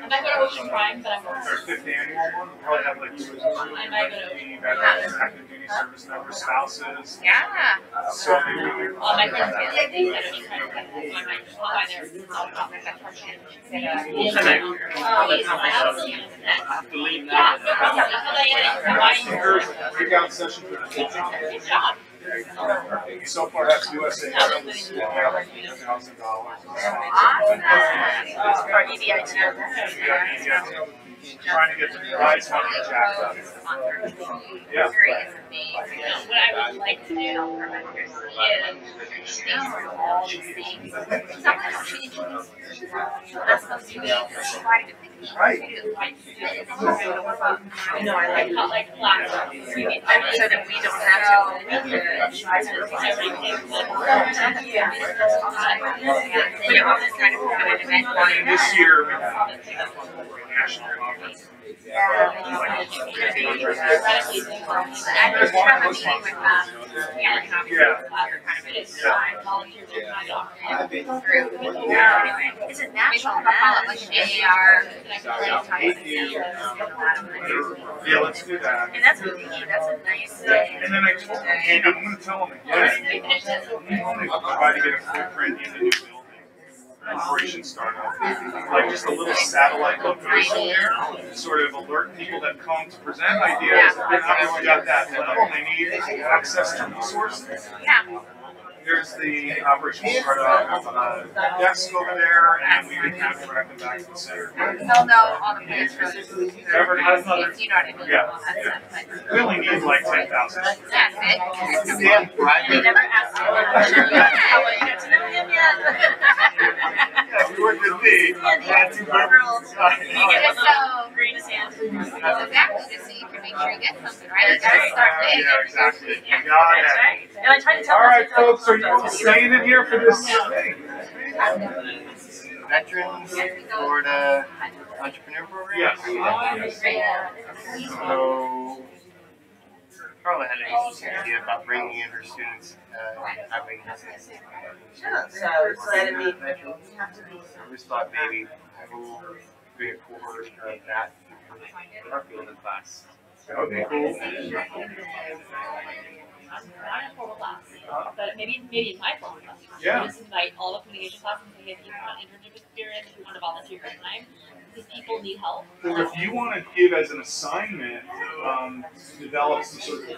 not going to Ocean Prime, but I'm our 5th annual one. We'll probably have like 2 or 3 veterans, active duty service members, spouses. Yeah. So maybe my friends I have to leave now. breakout session for the kids. So far, that's USA Airlines $1,000. For EBIT. Trying to get the prize money jacked up. Yeah. What I would like to do for vendors is think through all these things. Sometimes I'll change things. That's supposed to be trying to think. Right. No, I like black. So that we don't have And this year, we have national conference. It's a national event, like an AAR. Yeah, let's do that. And that's really neat. That's a nice day. And then I told him, I'm going to tell him again. We want to try to get a footprint in the new building. Operation startup. like just a little satellite location there, sort of alert people that come to present ideas. If they're not really at that level, they need access to resources. Yeah. There's the operations startup desk over there, and we can kind of direct them back to the center. They'll know all the plans for the You know what I mean? Yeah. All that stuff. We only need like 10,000. That's it. Yeah, They never asked you. Yeah, well, you got to know him yet. Yeah, we worked with me. Yeah, two girls. You get so green his hand. Exactly, just so you can make sure you get something, right? You gotta start big. Yeah, exactly. Yeah, Got it. that's right. And I tried to tell All right, folks, are you all staying in here for this thing? Veterans Florida Entrepreneur Program? Yes. So, Carla had an idea about bringing in her students, having Yeah, so glad to meet veterans. I just thought maybe we'll bring a cohort of that for our field of class. That would be cool. Not in formal class, but maybe in my formal class. Yeah. Just invite all the communication classes and say, if you want internship experience, if you want to volunteer your time, these people need help. Or if you want to give as an assignment, develop some sort of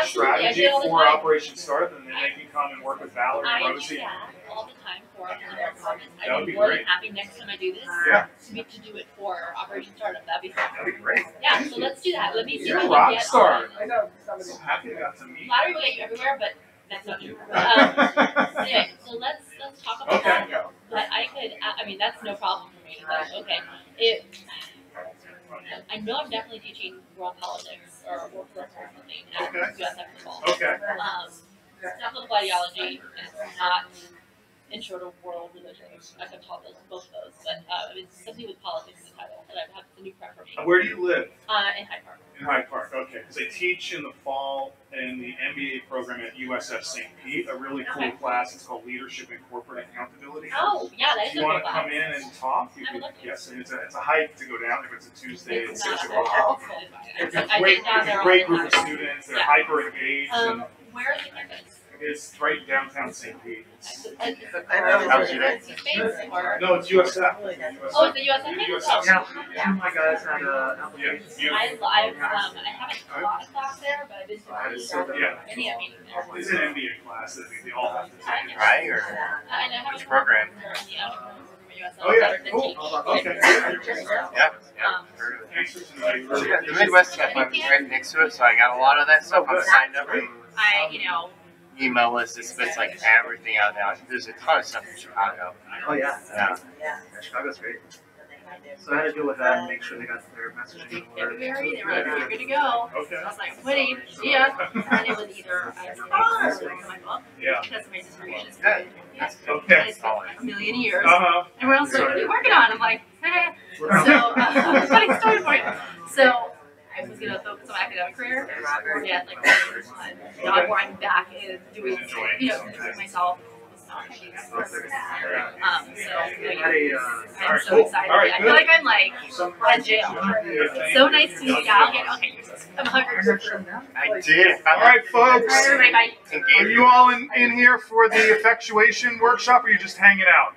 strategy for Operation Startup, and then they can come and work with Valerie and I do Rosie. that all the time for our department. That would I'd be be more great. than happy next time I do this Yeah. to do it for Operation Startup. That'd be fun. That'd be great. Yeah, so let's do that. Let me see You're if a we can rock get star. on. I know. So happy I got to meet. Flattery will get you everywhere, but that's not true. Anyway, so let's talk about Okay. that. But I could, I mean, that's no problem for me. But okay, I know I'm definitely teaching world politics or workforce or something at Okay. USF football. Okay. It's not political ideology, and it's not intro to world religion. I could taught both of those, but it's something with politics in the title, and I have the new prep for me. Where do you live? In Hyde Park. In Hyde Park, okay. Because I teach in the fall in the MBA program at USF St. Pete, a really cool Okay. class. It's called Leadership and Corporate Accountability. Oh, yeah, that is If you a want good to come class. in and talk, you I would can, love to. yes, and it's a hike to go down if it's a Tuesday at It's 6 not o'clock. It's It's a great group of students. They're hyper engaged. And where is the campus? it's right downtown St. Pete. How was your day? No, it's USF. Oh, it's the USF campus? Oh. Yeah, two of my guys had a application. I haven't taught a class there, but I've been to Yeah. many a meeting there. It's an MBA class that they all have to take. Right? Or And I haven't which program? in the entrepreneur program at USF. Oh, yeah, Better than cool. teach. Okay. Yeah. Heard of it. Thanks for tonight. The Midwest got right next to it, so I got a lot of that stuff. I'm signed up and email list that spits like everything out now. There's a ton of stuff in Chicago. Oh yeah. Yeah. Yeah, Chicago's great. So I had to deal with that and make sure they got their messaging in order. February, they were like, you're good to go. Okay. I was like, wait, see ya. And it was either I was my book, Yeah. because my dissertation is Good. yes. Okay. And it's been a million years. Uh-huh. Everyone else is like, what are you working on? I'm like, eh. So, funny story for you. So, I was going to focus on my academic career, forget like now where I'm back in doing, doing myself. So, I'm so excited. I feel like I'm like at jail. It's so nice to meet you. I'll get, okay, I'm hungry. I did. All right, folks. All right, bye. Are you all in here for the effectuation workshop, or are you just hanging out?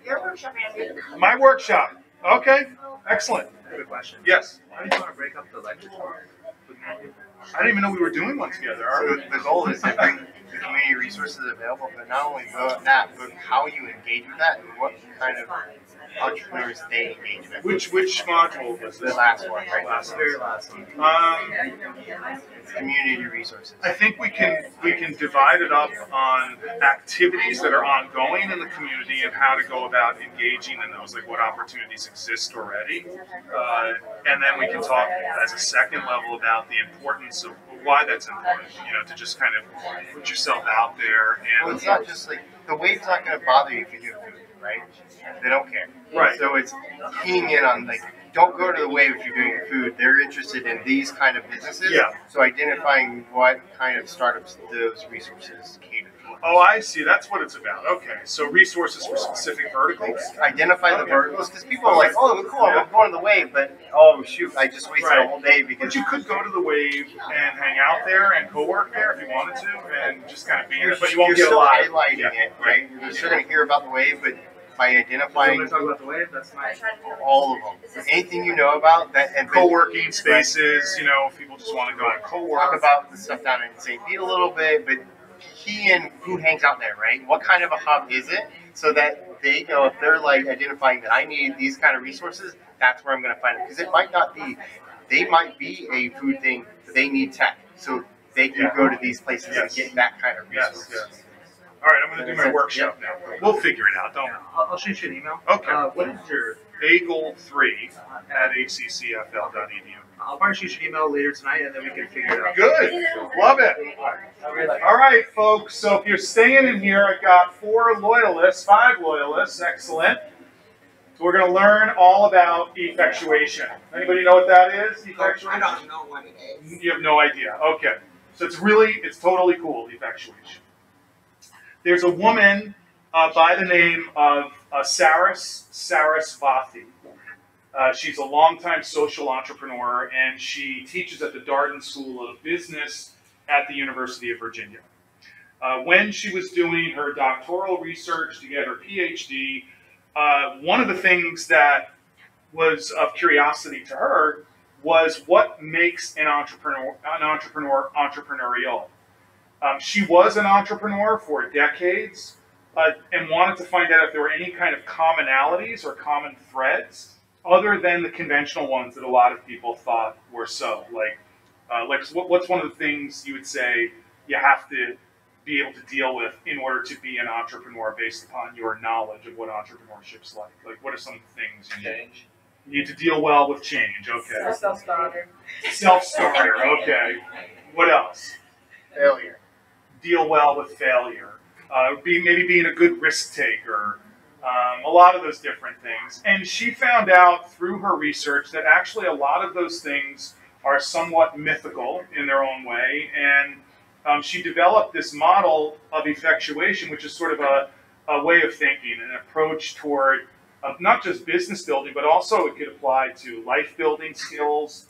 Your workshop, Andrew. My workshop. Okay. Excellent. I have a question. Yes. Why do you want to break up the lecture tour? I didn't even know we were doing one together. So the goal is to bring the community resources available, but not only that, but how you engage with that and what kind of entrepreneurs they engage with. Which module was The this? last one, right? Very last one. Community resources. I think we can divide it up on activities that are ongoing in the community and how to go about engaging in those, like what opportunities exist already, and then we can talk as a second level about the importance of why that's important. To just kind of put yourself out there Well, and. it's not just like the wave's not going to bother you if you do food, right? They don't care. Right. So it's keying in on like, don't go to the wave if you're doing food. They're interested in these kind of businesses. Yeah. So identifying what kind of startups those resources cater for. Oh, I see. That's what it's about. Okay. So resources for specific verticals. Identify the verticals because people are like, oh, cool, I'm going to the wave, but oh shoot, I just wasted a whole day because. But you could go to the wave and hang out there and co-work there if you wanted to, and just kind of be in it. But you won't You're get a still lot. highlighting it, right? You're still going to hear about the wave, but by identifying talk about the wave. That's my all of them. Anything you know about that and Co-working spaces, you know, if people just want to go and co-work. Talk about the stuff down in St. Pete a little bit, but key in who hangs out there, right? What kind of a hub is it? So that they know if they're like identifying that I need these kind of resources, that's where I'm going to find it. Because it might not be, they might be a food thing, but they need tech. So they can go to these places and get that kind of resource. Yes. All right, I'm going to do my workshop now. We'll figure it out, don't we? I'll shoot you an email. Okay. What is your? Bagel3 at hccfl.edu. I'll probably shoot you an email later tonight, and then we can figure it out. Good. Love it. All right, folks. So if you're staying in here, I've got 5 loyalists. Excellent. So we're going to learn all about effectuation. Anybody know what that is? Effectuation? I don't know what it is. You have no idea. Okay. So it's totally cool, effectuation. There's a woman by the name of Saras Sarasvathy. She's a longtime social entrepreneur, and she teaches at the Darden School of Business at the University of Virginia. When she was doing her doctoral research to get her PhD, one of the things that was of curiosity to her was what makes an entrepreneur entrepreneurial. She was an entrepreneur for decades and wanted to find out if there were any kind of commonalities or common threads other than the conventional ones that a lot of people thought were so. Like what's one of the things you would say you have to be able to deal with in order to be an entrepreneur based upon your knowledge of what entrepreneurship's like? Like, what are some things you need? You need to deal well with change, okay. Self-starter. Self-starter, okay. What else? Failure. Deal well with failure. Maybe being a good risk taker. A lot of those different things. And she found out through her research that actually a lot of those things are somewhat mythical in their own way. And she developed this model of effectuation, which is sort of a way of thinking, an approach toward not just business building, but also it could apply to life building skills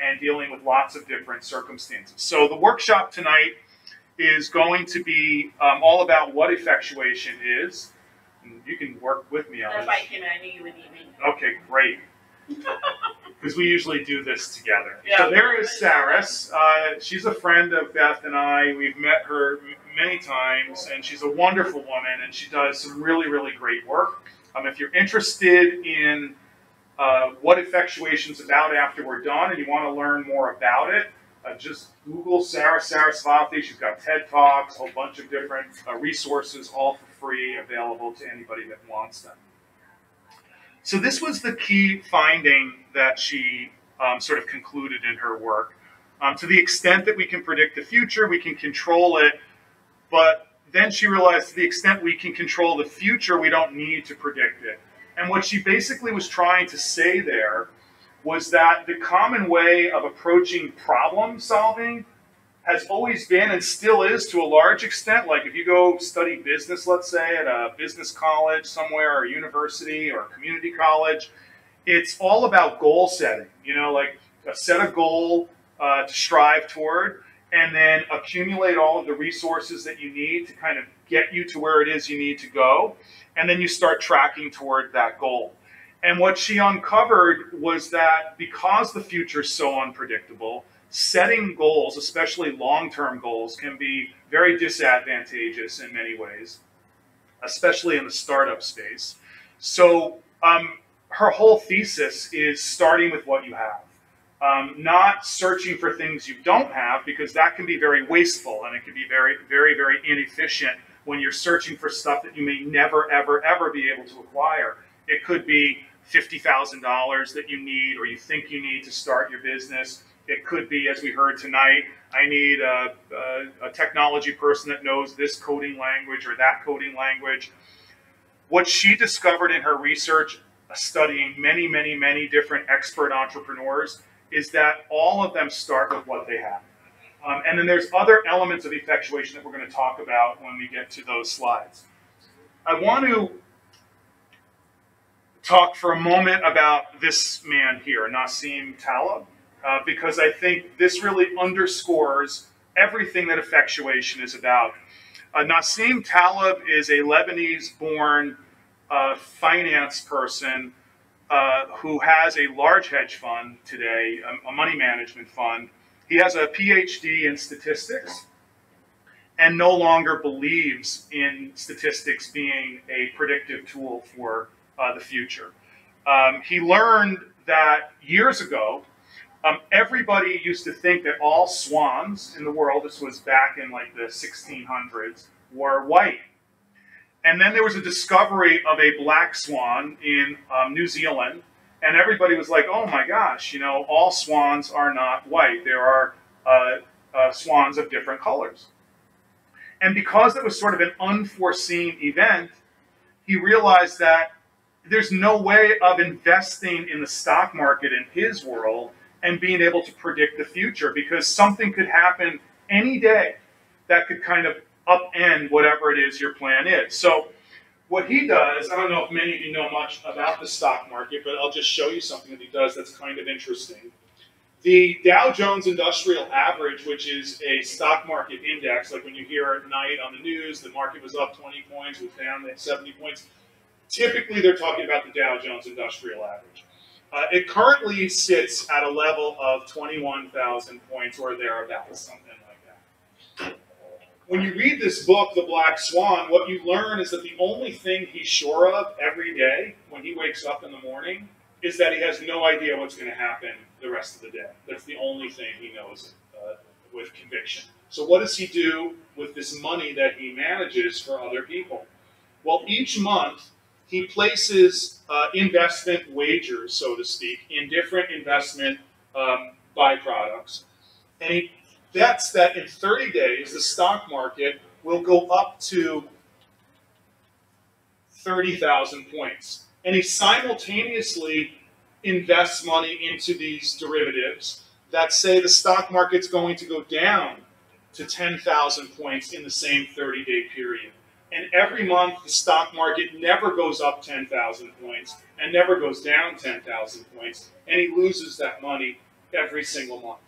and dealing with lots of different circumstances. So the workshop tonight is going to be all about what effectuation is. And you can work with me on That's this. why I came in. I knew you would need me. Okay, great. Because we usually do this together. Yeah. So there is Saras. She's a friend of Beth and I. We've met her many times, and she's a wonderful woman, and she does some really, really great work. If you're interested in what effectuation's about after we're done, and you want to learn more about it, just Google Saras Sarasvathy. She's got TED Talks, a whole bunch of different resources, all for free, available to anybody that wants them. So this was the key finding that she sort of concluded in her work. To the extent that we can predict the future, we can control it, but then she realized to the extent we can control the future, we don't need to predict it. And what she basically was trying to say there was that the common way of approaching problem solving has always been and still is to a large extent. Like if you go study business, let's say, at a business college somewhere or university or community college, it's all about goal setting. You know, like set a goal to strive toward, and then accumulate all of the resources that you need to kind of get you to where it is you need to go. And then you start tracking toward that goal. And what she uncovered was that because the future is so unpredictable, setting goals, especially long-term goals, can be very disadvantageous in many ways, especially in the startup space. So her whole thesis is starting with what you have. Not searching for things you don't have, because that can be very wasteful and it can be very, very, very inefficient when you're searching for stuff that you may never, ever, ever be able to acquire. It could be $50,000 that you need or you think you need to start your business. It could be, as we heard tonight, I need a technology person that knows this coding language or that coding language. What she discovered in her research, studying many, many, many different expert entrepreneurs, is that all of them start with what they have. And then there's other elements of effectuation that we're going to talk about when we get to those slides. I want to talk for a moment about this man here, Nassim Taleb, because I think this really underscores everything that effectuation is about. Nassim Taleb is a Lebanese-born finance person who has a large hedge fund today, a money management fund. He has a PhD in statistics and no longer believes in statistics being a predictive tool for the future. He learned that years ago, everybody used to think that all swans in the world, this was back in like the 1600s, were white. And then there was a discovery of a black swan in New Zealand, and everybody was like, oh my gosh, you know, all swans are not white. There are swans of different colors. And because it was sort of an unforeseen event, he realized that there's no way of investing in the stock market in his world and being able to predict the future, because something could happen any day that could kind of upend whatever it is your plan is. So what he does, I don't know if many of you know much about the stock market, but I'll just show you something that he does that's kind of interesting. The Dow Jones Industrial Average, which is a stock market index, like when you hear at night on the news, the market was up 20 points, was down 70 points. Typically, they're talking about the Dow Jones Industrial Average. It currently sits at a level of 21,000 points or thereabouts, something like that. When you read this book, The Black Swan, what you learn is that the only thing he's sure of every day when he wakes up in the morning is that he has no idea what's going to happen the rest of the day. That's the only thing he knows with conviction. So what does he do with this money that he manages for other people? Well, each month he places investment wagers, so to speak, in different investment byproducts. And he bets that in 30 days, the stock market will go up to 30,000 points. And he simultaneously invests money into these derivatives that say the stock market's going to go down to 10,000 points in the same 30-day period. And every month, the stock market never goes up 10,000 points and never goes down 10,000 points. And he loses that money every single month.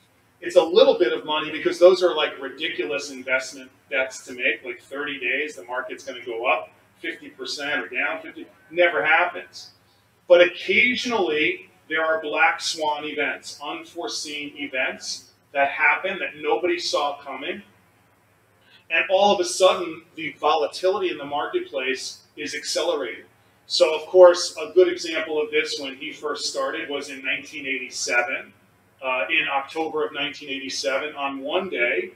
It's a little bit of money because those are like ridiculous investment bets to make. Like 30 days, the market's going to go up 50% or down 50%. Never happens. But occasionally, there are black swan events, unforeseen events that happen that nobody saw coming. And all of a sudden, the volatility in the marketplace is accelerated. So, of course, a good example of this when he first started was in 1987. In October of 1987, on one day,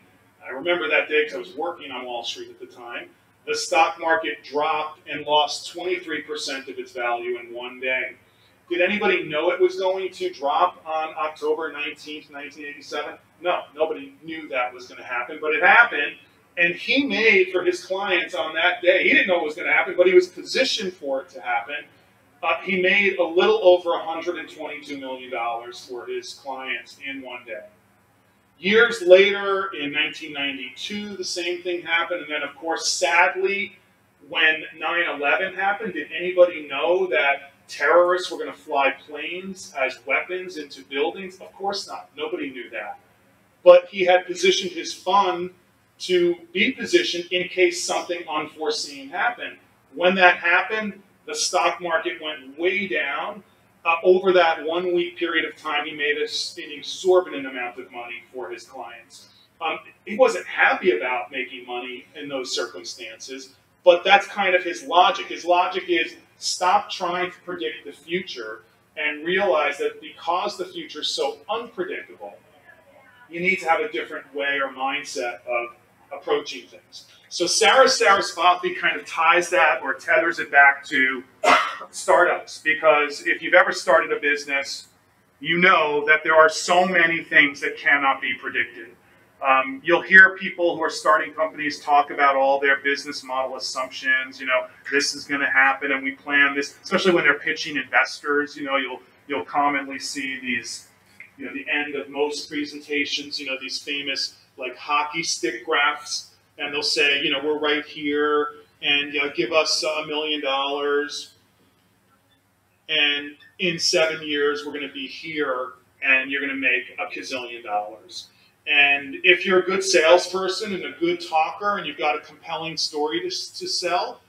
I remember that day because I was working on Wall Street at the time, the stock market dropped and lost 23% of its value in one day. Did anybody know it was going to drop on October 19th, 1987? No, nobody knew that was going to happen, but it happened. And he made for his clients on that day, he didn't know it was going to happen, but he was positioned for it to happen. He made a little over $122 million for his clients in one day. Years later, in 1992, the same thing happened. And then, of course, sadly, when 9/11 happened, did anybody know that terrorists were going to fly planes as weapons into buildings? Of course not. Nobody knew that. But he had positioned his fund to be positioned in case something unforeseen happened. When that happened, the stock market went way down. Over that 1 week period of time, he made an exorbitant amount of money for his clients. He wasn't happy about making money in those circumstances, but that's kind of his logic. His logic is stop trying to predict the future and realize that because the future is so unpredictable, you need to have a different way or mindset of approaching things. So Sarasvathy kind of ties that or tethers it back to startups, because if you've ever started a business, you know that there are so many things that cannot be predicted. You'll hear people who are starting companies talk about all their business model assumptions. You know, this is going to happen, and we plan this. Especially when they're pitching investors, you know, you'll commonly see these, you know, the end of most presentations. You know, these famous like hockey stick graphs, and they'll say, you know, we're right here, and you know, give us $1 million, and in 7 years we're going to be here, and you're going to make $1 gazillion. And if you're a good salesperson and a good talker and you've got a compelling story to sell,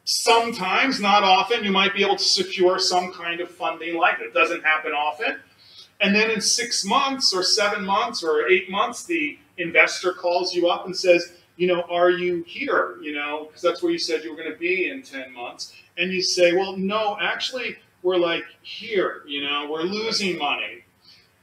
sometimes, not often, you might be able to secure some kind of funding like it. It doesn't happen often. And then in 6 months or 7 months or 8 months, the investor calls you up and says, you know, are you here? You know, because that's where you said you were going to be in 10 months. And you say, well, no, actually, we're like here, you know, we're losing money.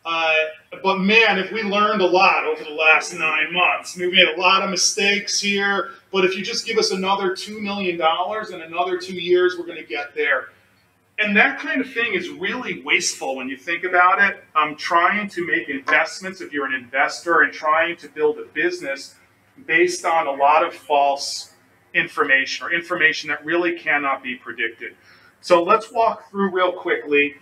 But man, if we learned a lot over the last 9 months, we made a lot of mistakes here, but if you just give us another $2 million and another 2 years, we're going to get there. And that kind of thing is really wasteful when you think about it. Trying to make investments, if you're an investor, and trying to build a business based on a lot of false information, or information that really cannot be predicted. So let's walk through real quickly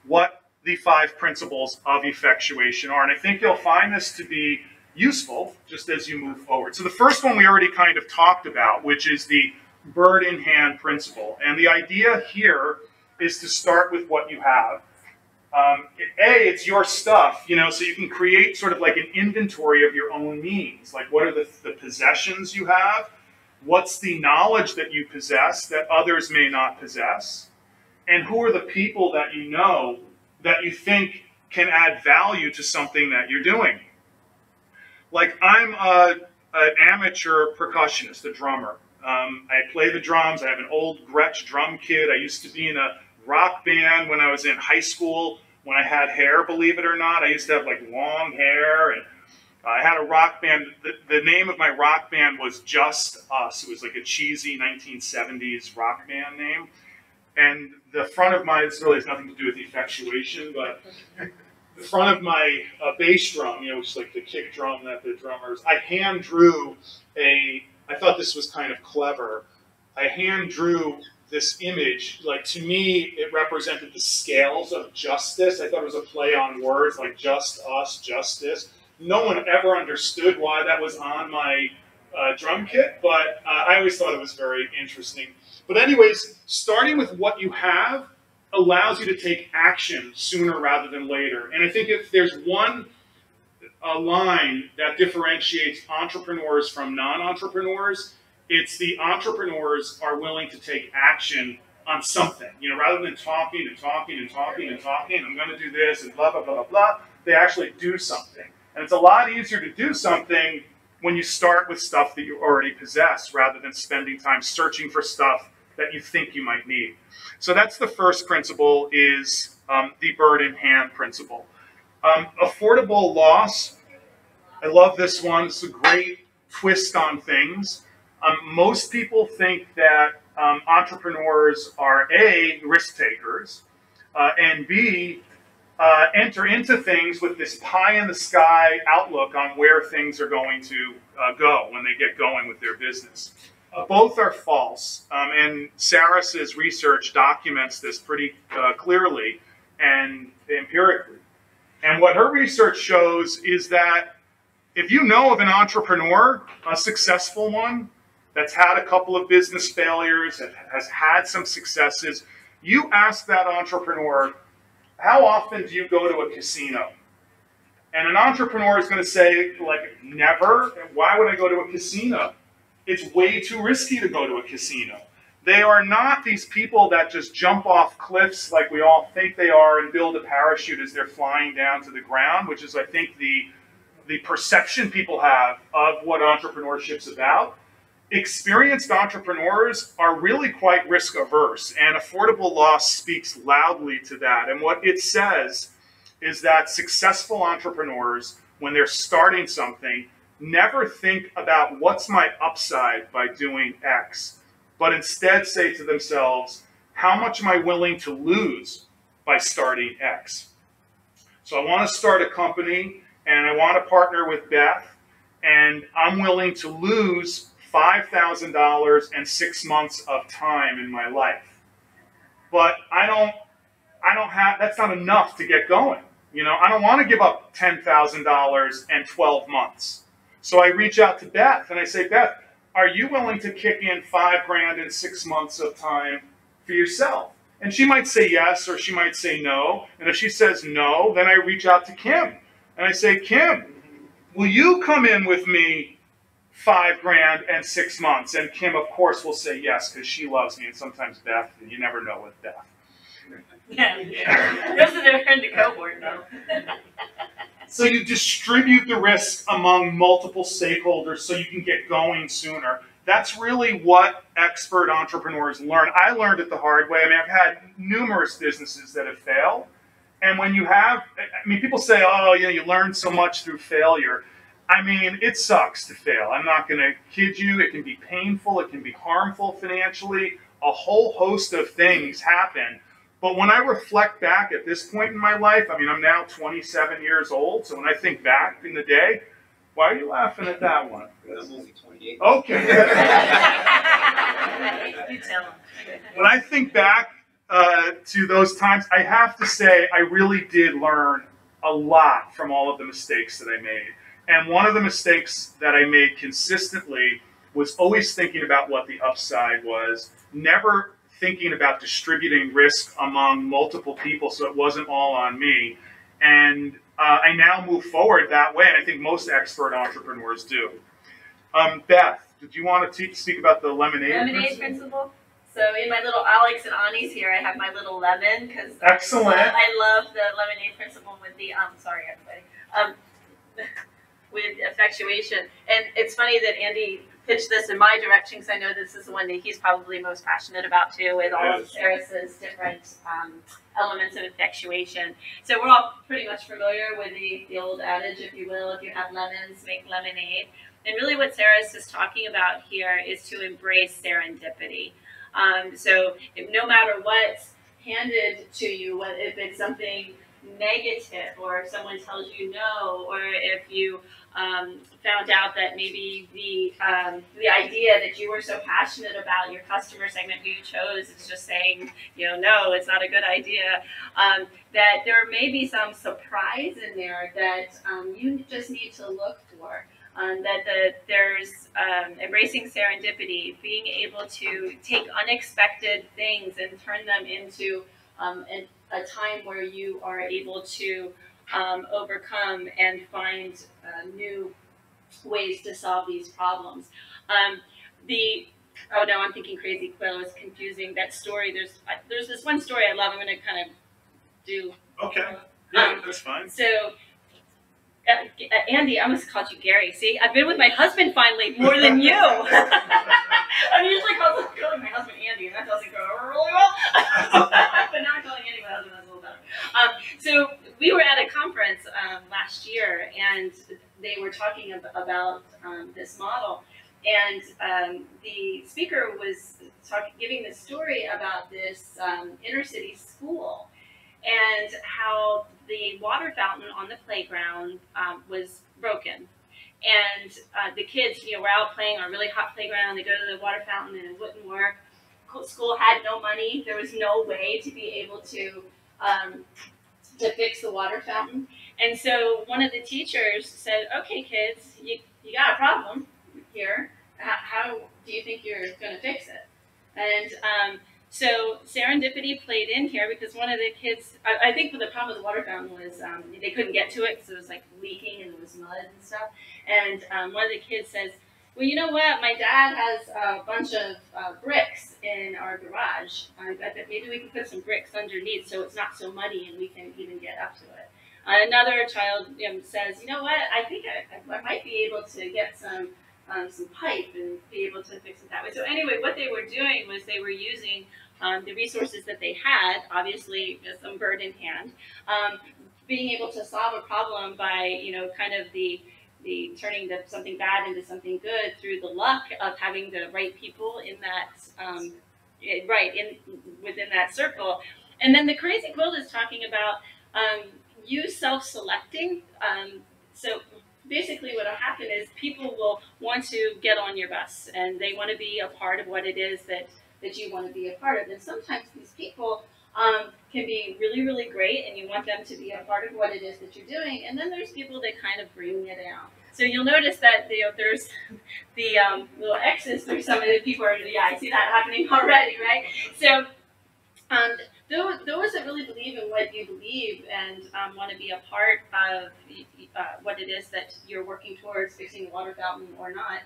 what the 5 principles of effectuation are. And I think you'll find this to be useful just as you move forward. So the first one we already kind of talked about, which is the bird in hand principle. And the idea here is to start with what you have. It's your stuff, you know, so you can create sort of like an inventory of your own means. Like, what are the possessions you have? What's the knowledge that you possess that others may not possess? And who are the people that you know that you think can add value to something that you're doing? Like, I'm an amateur percussionist, a drummer. I play the drums. I have an old Gretsch drum kit. I used to be in a rock band when I was in high school, when I had hair, believe it or not. I used to have like long hair, and I had a rock band. The name of my rock band was Just Us. It was like a cheesy 1970s rock band name. And the front of my, this really has nothing to do with effectuation, but the front of my bass drum, you know, which is like the kick drum that the drummers, I hand drew I thought this was kind of clever. I hand drew this image. Like, to me, it represented the scales of justice. I thought it was a play on words, like just us, justice. No one ever understood why that was on my drum kit, but I always thought it was very interesting. But anyways, starting with what you have allows you to take action sooner rather than later. And I think if there's one line that differentiates entrepreneurs from non-entrepreneurs, it's the entrepreneurs are willing to take action on something. You know, rather than talking and talking and talking and talking, I'm going to do this and blah, blah, blah, blah, blah, they actually do something. And it's a lot easier to do something when you start with stuff that you already possess, rather than spending time searching for stuff that you think you might need. So that's the first principle, is the bird in hand principle. Affordable loss. I love this one. It's a great twist on things. Most people think that entrepreneurs are A, risk takers, and B, enter into things with this pie in the sky outlook on where things are going to go when they get going with their business. Both are false, and Saris's research documents this pretty clearly and empirically. And what her research shows is that if you know of an entrepreneur, a successful one, that's had a couple of business failures, and has had some successes, you ask that entrepreneur, how often do you go to a casino? And an entrepreneur is going to say, like, never. Why would I go to a casino? It's way too risky to go to a casino. They are not these people that just jump off cliffs like we all think they are and build a parachute as they're flying down to the ground, which is, I think, the perception people have of what entrepreneurship's about. Experienced entrepreneurs are really quite risk averse, and affordable loss speaks loudly to that. And what it says is that successful entrepreneurs, when they're starting something, never think about what's my upside by doing X, but instead say to themselves, how much am I willing to lose by starting X? So I want to start a company, and I want to partner with Beth, and I'm willing to lose $5,000 and 6 months of time in my life. But I don't have, that's not enough to get going. You know, I don't want to give up $10,000 and 12 months. So I reach out to Beth and I say, Beth, are you willing to kick in $5,000 and 6 months of time for yourself? And she might say yes, or she might say no. And if she says no, then I reach out to Kim. And I say, Kim, will you come in with me 5 grand and 6 months? And Kim, of course, will say yes, because she loves me, and sometimes Beth, and you never know with Beth. Yeah, those are in the cohort though. So you distribute the risk among multiple stakeholders so you can get going sooner. That's really what expert entrepreneurs learn. I learned it the hard way. I mean, I've had numerous businesses that have failed. And when you have, I mean, people say, oh, you learn so much through failure. I mean, it sucks to fail. I'm not going to kid you. It can be painful. It can be harmful financially. A whole host of things happen. But when I reflect back at this point in my life, I mean, I'm now 27 years old. So when I think back in the day, why are you laughing at that one? I'm only 28. Okay. You tell them. When I think back to those times, I have to say I really did learn a lot from all of the mistakes that I made. And one of the mistakes that I made consistently was always thinking about what the upside was, never thinking about distributing risk among multiple people so it wasn't all on me. And I now move forward that way, and I think most expert entrepreneurs do. Beth, did you want to speak about the lemonade principle? So in my little Alex and Ani's here, I have my little lemon because Excellent. I love the lemonade principle with the sorry everybody with effectuation. And it's funny that Andy pitched this in my direction because I know this is the one that he's probably most passionate about too, with all of Sarah's different elements of effectuation. So we're all pretty much familiar with the old adage, if you will, if you have lemons, make lemonade. And really what Sarah's is talking about here is to embrace serendipity. So no matter what's handed to you, if it's something negative or if someone tells you no, or if you found out that maybe the idea that you were so passionate about, your customer segment who you chose is just saying, no, it's not a good idea, that there may be some surprise in there that you just need to look for. There's embracing serendipity, being able to take unexpected things and turn them into a time where you are able to overcome and find new ways to solve these problems. Oh no, I'm thinking crazy quill is confusing. That story, there's this one story I love. I'm going to kind of do. Okay. Yeah, that's fine. So. Andy, I almost called you Gary. See, I've been with my husband finally more than you. I'm usually calling my husband Andy, and that doesn't go over really well. But now I'm calling Andy my husband, that's a little better. So we were at a conference last year, and they were talking about this model. And the speaker was giving this story about this inner city school and how the water fountain on the playground was broken. And the kids, were out playing on a really hot playground. They go to the water fountain and it wouldn't work. School had no money. There was no way to be able to fix the water fountain. And so one of the teachers said, okay, kids, you got a problem here. How do you think you're going to fix it? And so serendipity played in here because one of the kids, I think the problem with the water fountain was they couldn't get to it because it was like leaking and there was mud and stuff. And one of the kids says, well, you know what? My dad has a bunch of bricks in our garage. I bet that maybe we can put some bricks underneath so it's not so muddy and we can even get up to it. Another child says, you know what? I think I might be able to get some pipe and be able to fix it that way. So anyway, what they were doing was they were using the resources that they had, obviously with some bird in hand, being able to solve a problem by, kind of the turning something bad into something good through the luck of having the right people in that, within that circle. And then the crazy quilt is talking about you self-selecting. So basically what will happen is people will want to get on your bus and they want to be a part of what it is that you want to be a part of. And sometimes these people can be really, really great and you want them to be a part of what it is that you're doing. And then there's people that kind of bring it down. So you'll notice that there's the little X's through some of the people. I see that happening already, right? So those that really believe in what you believe and want to be a part of what it is that you're working towards, fixing the water fountain or not,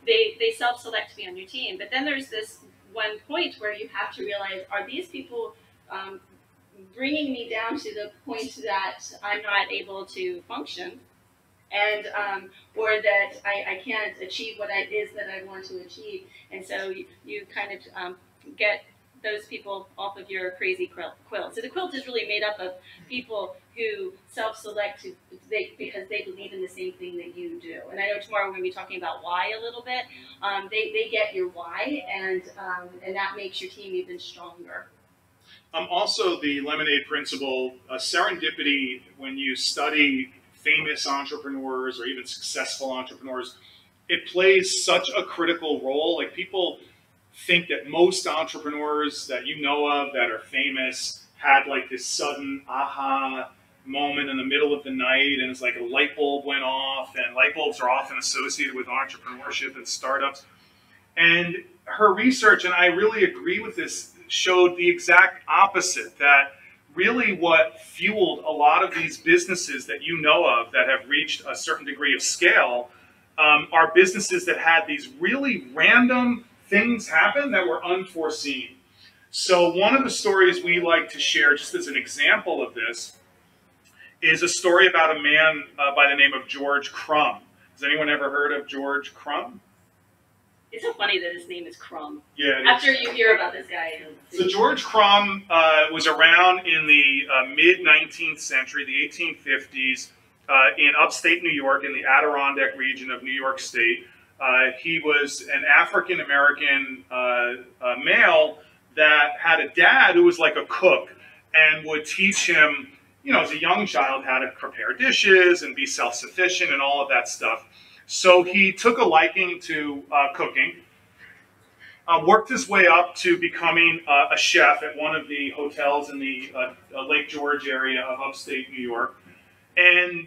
they self-select to be on your team. But then there's this one point where you have to realize, are these people bringing me down to the point that I'm not able to function, and or that I can't achieve what it is that I want to achieve? And so you kind of get those people off of your crazy quilt. So the quilt is really made up of people who self-select because they believe in the same thing that you do. And I know tomorrow we're going to be talking about why a little bit. They get your why, and that makes your team even stronger. Also, the Lemonade principle, serendipity, when you study famous entrepreneurs or even successful entrepreneurs, it plays such a critical role. Like, people think that most entrepreneurs that you know of that are famous had like this sudden aha moment in the middle of the night, and it's like a light bulb went off, and light bulbs are often associated with entrepreneurship and startups. And her research, and I really agree with this, showed the exact opposite, that really what fueled a lot of these businesses that you know of that have reached a certain degree of scale are businesses that had these really random things happen that were unforeseen. So one of the stories we like to share, just as an example of this, is a story about a man by the name of George Crumb. Has anyone ever heard of George Crumb? It's so funny that his name is Crumb. Yeah. After you hear about this guy. So George Crumb was around in the mid-19th century, the 1850s, in upstate New York, in the Adirondack region of New York State. He was an African-American male that had a dad who was like a cook and would teach him, you know, as a young child, how to prepare dishes and be self-sufficient and all of that stuff. So he took a liking to cooking, worked his way up to becoming a chef at one of the hotels in the Lake George area of upstate New York, and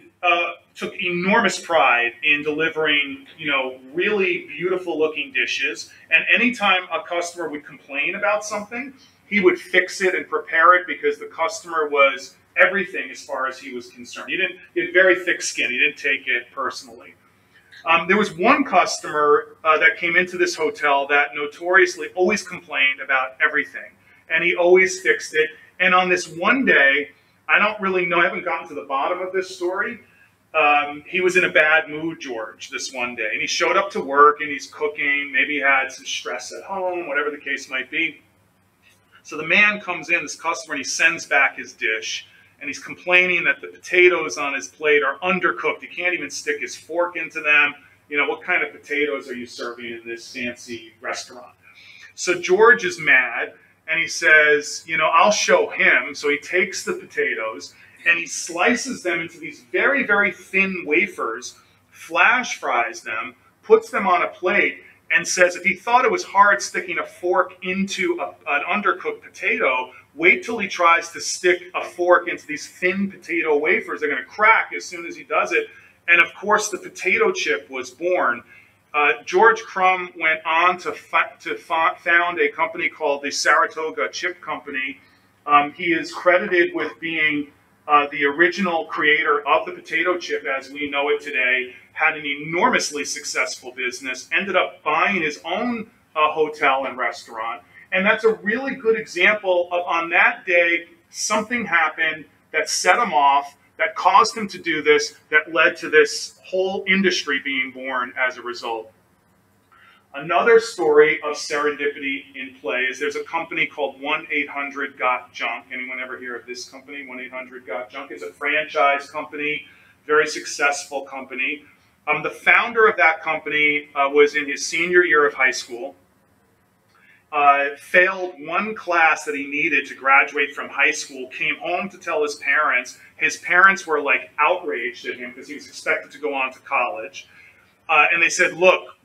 took enormous pride in delivering, you know, really beautiful looking dishes. And anytime a customer would complain about something, he would fix it and prepare it because the customer was everything as far as he was concerned. He had very thick skin. He didn't take it personally. There was one customer that came into this hotel that notoriously always complained about everything, and he always fixed it. And on this one day, I don't really know, I haven't gotten to the bottom of this story. He was in a bad mood, George, this one day. And he showed up to work and he's cooking. Maybe he had some stress at home, whatever the case might be. So the man comes in, this customer, and he sends back his dish. And he's complaining that the potatoes on his plate are undercooked. He can't even stick his fork into them. You know, what kind of potatoes are you serving in this fancy restaurant? So George is mad. And he says, you know, I'll show him. So he takes the potatoes and he slices them into these very, very thin wafers, flash fries them, puts them on a plate, and says if he thought it was hard sticking a fork into an undercooked potato, wait till he tries to stick a fork into these thin potato wafers. They're going to crack as soon as he does it. And of course, the potato chip was born. George Crumb went on to found a company called the Saratoga Chip Company. He is credited with being the original creator of the potato chip as we know it today, had an enormously successful business, ended up buying his own hotel and restaurant. And that's a really good example of, on that day, something happened that set him off, that caused him to do this, that led to this whole industry being born as a result. Another story of serendipity in play is there's a company called 1-800-GOT-JUNK. Anyone ever hear of this company, 1-800-GOT-JUNK? It's a franchise company, very successful company. The founder of that company was in his senior year of high school, failed one class that he needed to graduate from high school, came home to tell his parents. His parents were like outraged at him because he was expected to go on to college. And they said, look,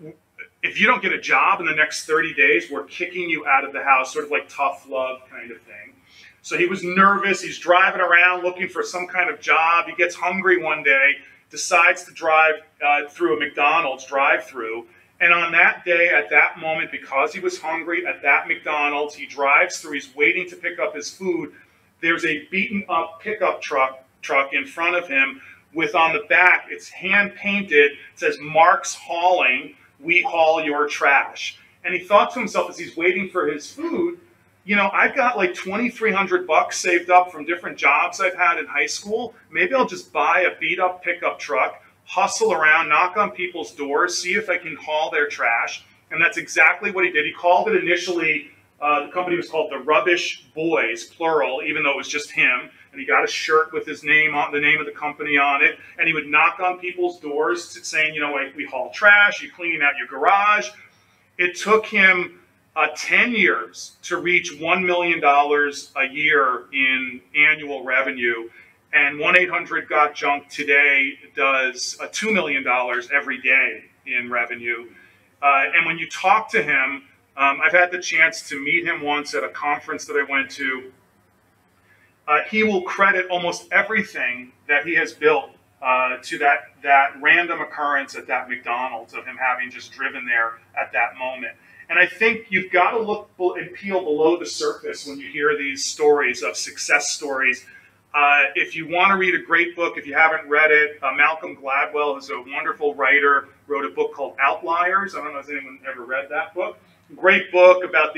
if you don't get a job in the next 30 days, we're kicking you out of the house, sort of like tough love kind of thing. So he was nervous. He's driving around looking for some kind of job. He gets hungry one day, decides to drive through a McDonald's drive-through. And on that day, at that moment, because he was hungry, at that McDonald's, McDonald's. He drives through. He's waiting to pick up his food. There's a beaten up pickup truck in front of him with on the back, it's hand painted. It says Mark's Hauling. We haul your trash. And he thought to himself as he's waiting for his food, you know, I've got like $2,300 saved up from different jobs I've had in high school. Maybe I'll just buy a beat up pickup truck, hustle around, knock on people's doors, see if I can haul their trash. And that's exactly what he did. He called it initially, the company was called the Rubbish Boys, plural, even though it was just him. And he got a shirt with his name on, the name of the company on it. And he would knock on people's doors saying, you know, we haul trash, you clean out your garage. It took him 10 years to reach $1 million a year in annual revenue. And 1-800-GOT-JUNK today does $2 million every day in revenue. And when you talk to him, I've had the chance to meet him once at a conference that I went to. He will credit almost everything that he has built to that random occurrence at that McDonald's of him having just driven there at that moment. And I think you've got to look and peel below the surface when you hear these stories of success stories. If you want to read a great book, if you haven't read it, Malcolm Gladwell is a wonderful writer, wrote a book called Outliers. I don't know if anyone ever read that book. Great book about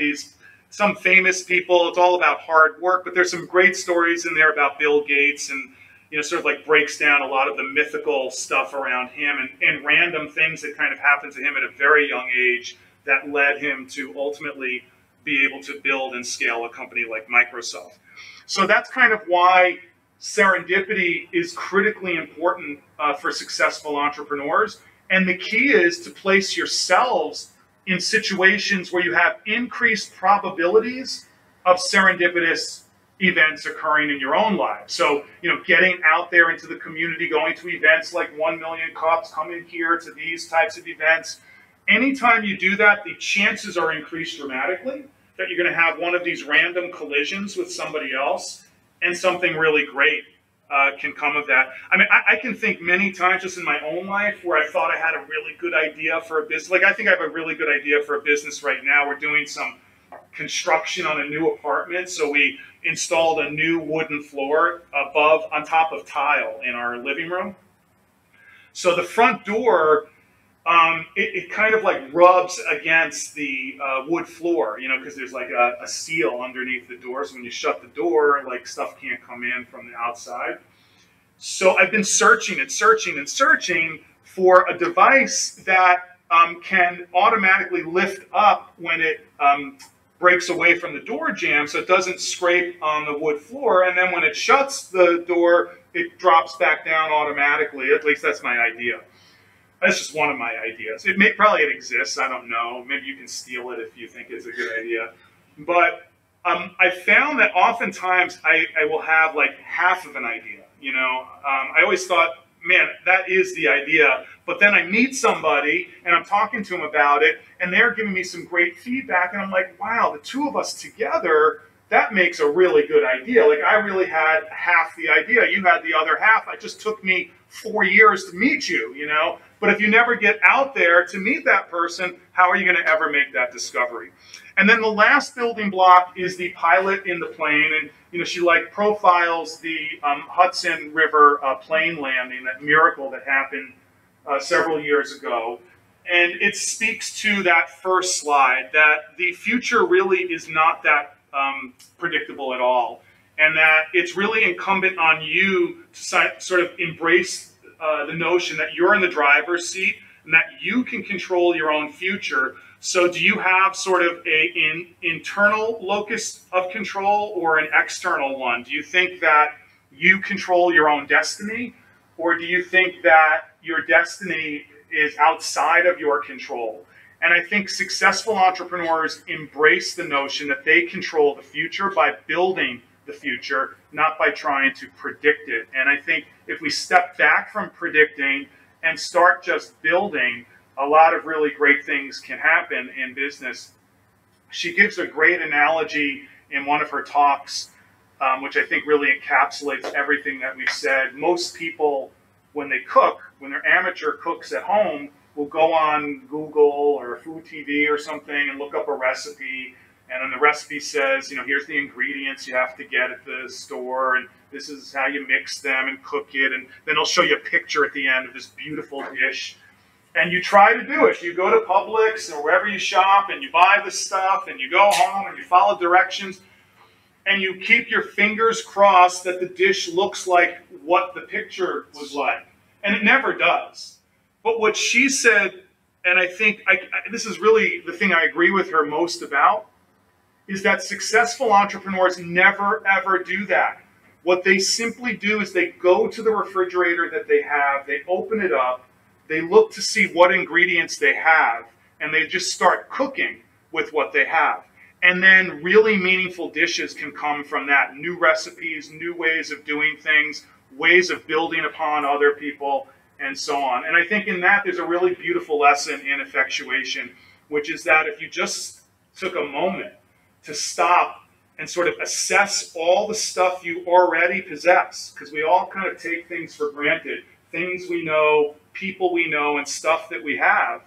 some famous people. It's all about hard work, but there's some great stories in there about Bill Gates and, you know, sort of like breaks down a lot of the mythical stuff around him and random things that kind of happened to him at a very young age that led him to ultimately be able to build and scale a company like Microsoft. So that's kind of why serendipity is critically important for successful entrepreneurs. And the key is to place yourselves in situations where you have increased probabilities of serendipitous events occurring in your own lives. So, you know, getting out there into the community, going to events like 1 Million Cups, coming here to these types of events. Anytime you do that, the chances are increased dramatically that you're going to have one of these random collisions with somebody else and something really great can come of that. I mean, I can think many times just in my own life where I thought I had a really good idea for a business. Like, I think I have a really good idea for a business right now. We're doing some construction on a new apartment. So we installed a new wooden floor on top of tile in our living room. So the front door, it kind of like rubs against the wood floor, you know, because there's like a seal underneath the door. So when you shut the door, like stuff can't come in from the outside. So I've been searching and searching and searching for a device that can automatically lift up when it breaks away from the door jamb so it doesn't scrape on the wood floor. And then when it shuts the door, it drops back down automatically. At least that's my idea. That's just one of my ideas. Probably it exists. I don't know. Maybe you can steal it if you think it's a good idea. But I found that oftentimes I will have like half of an idea. You know, I always thought, man, that is the idea. But then I meet somebody and I'm talking to them about it and they're giving me some great feedback. And I'm like, wow, the two of us together, that makes a really good idea. Like, I really had half the idea. You had the other half. It just took me 4 years to meet you, you know. But if you never get out there to meet that person, how are you going to ever make that discovery? And then the last building block is the pilot in the plane. And, you know, she like profiles the Hudson River plane landing, that miracle that happened several years ago. And it speaks to that first slide, that the future really is not that predictable at all. And that it's really incumbent on you to sort of embrace the notion that you're in the driver's seat and that you can control your own future. So do you have sort of an internal locus of control or an external one? Do you think that you control your own destiny? Or do you think that your destiny is outside of your control? And I think successful entrepreneurs embrace the notion that they control the future by building the future, not by trying to predict it. And I think if we step back from predicting and start just building, a lot of really great things can happen in business. She gives a great analogy in one of her talks, which I think really encapsulates everything that we've said. Most people, when they cook, when they're amateur cooks at home, will go on Google or Food TV or something and look up a recipe And then the recipe says, here's the ingredients you have to get at the store, and this is how you mix them and cook it. And then they'll show you a picture at the end of this beautiful dish. And you try to do it. You go to Publix or wherever you shop, and you buy the stuff, and you go home, and you follow directions, and you keep your fingers crossed that the dish looks like what the picture was like. And it never does. But what she said, and I think this is really the thing I agree with her most about, is that successful entrepreneurs never, ever do that. What they simply do is they go to the refrigerator that they have, they open it up, they look to see what ingredients they have, and they just start cooking with what they have. And then really meaningful dishes can come from that. New recipes, new ways of doing things, ways of building upon other people, and so on. And I think in that there's a really beautiful lesson in effectuation, which is that if you just took a moment to stop and sort of assess all the stuff you already possess, because we all kind of take things for granted, things we know, people we know, and stuff that we have,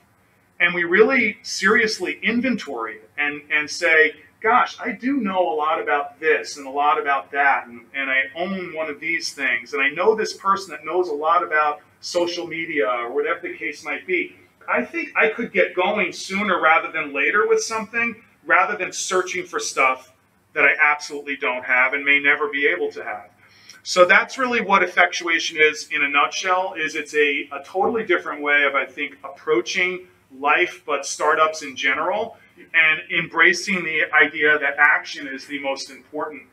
and we really seriously inventory it and say, gosh, I do know a lot about this and a lot about that, and I own one of these things, and I know this person that knows a lot about social media or whatever the case might be. I think I could get going sooner rather than later with something, rather than searching for stuff that I absolutely don't have and may never be able to have. So that's really what effectuation is in a nutshell. Is it's a totally different way of, I think, approaching life, but startups in general, and embracing the idea that action is the most important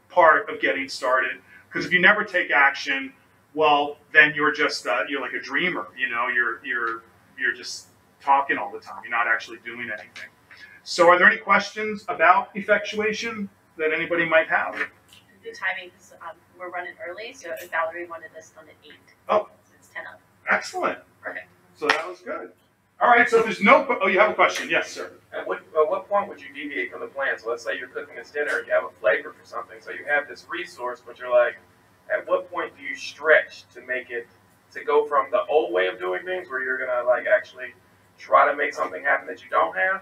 part of getting started. Because if you never take action, well, then you're just you're like a dreamer. You're just talking all the time. You're not actually doing anything. So are there any questions about effectuation that anybody might have? The timing is, we're running early, so Valerie wanted this done at 8. Oh. So it's 10 up. Excellent. Perfect. So that was good. All right, so if there's no, you have a question. Yes, sir. At what point would you deviate from the plan? So let's say you're cooking this dinner and you have a flavor for something. So you have this resource, but you're like, at what point do you stretch to make it, to go from the old way of doing things where you're gonna like actually try to make something happen that you don't have,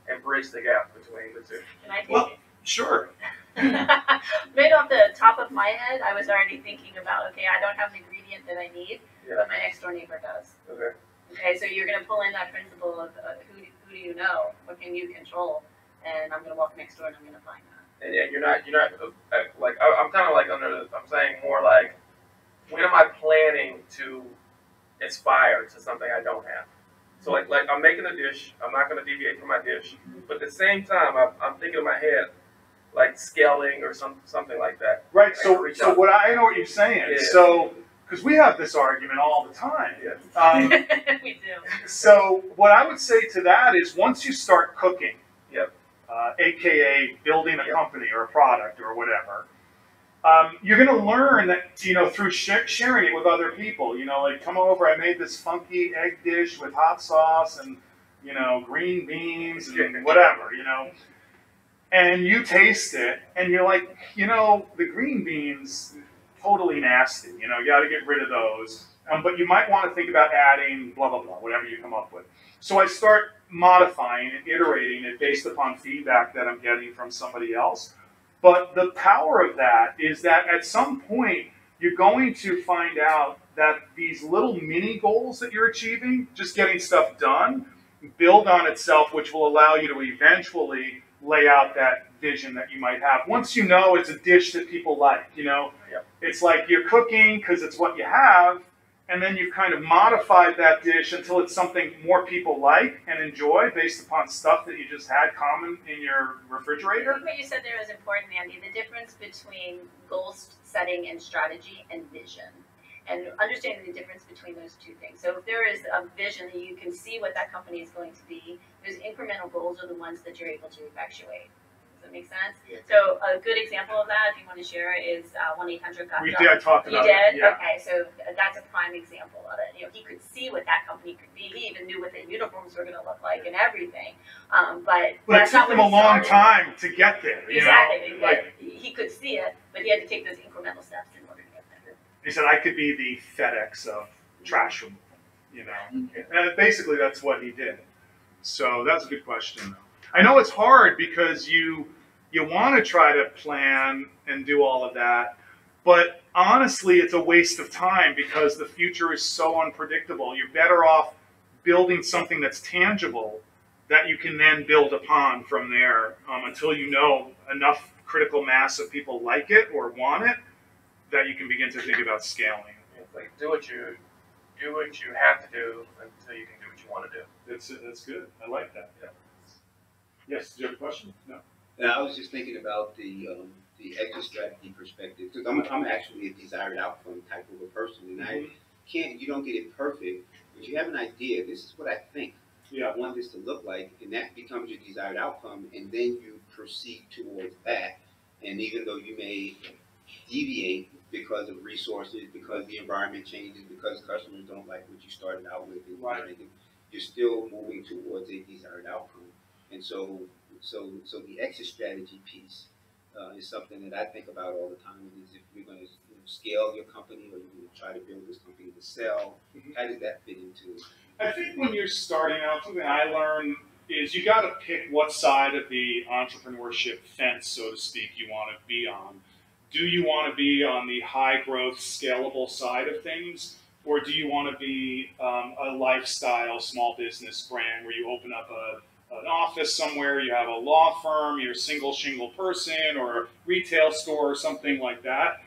and bridge the gap between the two? Can I take it? Sure. Right off the top of my head, I was already thinking about, okay, I don't have an ingredient that I need, but my next door neighbor does. Okay. Okay, so you're going to pull in that principle of who do you know, what can you control, and I'm going to walk next door and I'm going to find that. And you're not like, I'm kind of like I'm saying more like, when am I planning to aspire to something I don't have? So like I'm making a dish, I'm not going to deviate from my dish, but at the same time, I'm thinking in my head, like scaling or something like that. Right. So what I know what you're saying. Yeah. So because we have this argument all the time. Yeah. We do. So what I would say to that is, once you start cooking, yep. AKA building a company or a product or whatever, you're going to learn that, through sharing it with other people. Like, come over, I made this funky egg dish with hot sauce and, green beans and whatever, And you taste it, and you're like, the green beans, totally nasty. You got to get rid of those. But you might want to think about adding blah, blah, blah, whatever you come up with. So I start modifying and iterating it based upon feedback that I'm getting from somebody else. But the power of that is that at some point, you're going to find out that these little mini goals that you're achieving, just getting stuff done, build on itself, which will allow you to eventually lay out that vision that you might have. Once you know it's a dish that people like, Yep. It's like you're cooking because it's what you have, and then you've kind of modified that dish until it's something more people like and enjoy based upon stuff that you just had common in your refrigerator. I think what you said there is important, Andy, the difference between goal setting and strategy and vision. And understanding the difference between those two things. So if there is a vision that you can see what that company is going to be, those incremental goals are the ones that you're able to effectuate. Does that make sense? Yeah. So a good example of that, if you want to share, is 1-800-GOT-JOB. We did. I talked about it. You did? Yeah. Okay, so that's a prime example of it. He could see what that company could be. He even knew what the uniforms were going to look like and everything. But it took him a long time to get there. Exactly. He could see it, but he had to take those incremental steps in order to get there. He said, I could be the FedEx of trash removal, And basically that's what he did. So that's a good question, though. I know it's hard because you want to try to plan and do all of that, but honestly, it's a waste of time because the future is so unpredictable. You're better off building something that's tangible that you can then build upon from there until you know enough critical mass of people like it or want it that you can begin to think about scaling. It's like do what you have to do until you can do what you want to do. That's good. I like that. Yeah. Yes. Do you have a question? No. Now, I was just thinking about the exit strategy perspective, because I'm actually a desired outcome type of a person, and you don't get it perfect, but you have an idea. This is what I think I want this to look like, and that becomes your desired outcome, and then you proceed towards that. And even though you may deviate because of resources, because the environment changes, because customers don't like what you started out with, and you're still moving towards a desired outcome. And so the exit strategy piece is something that I think about all the time. Is if you're going to scale your company or you're going to try to build this company to sell, how does that fit into it? I think when you're starting out, something I learned is you got to pick what side of the entrepreneurship fence, so to speak, you want to be on. Do you want to be on the high growth, scalable side of things, or do you want to be a lifestyle small business brand where you open up an office somewhere, you have a law firm, you're a single shingle person, or a retail store or something like that?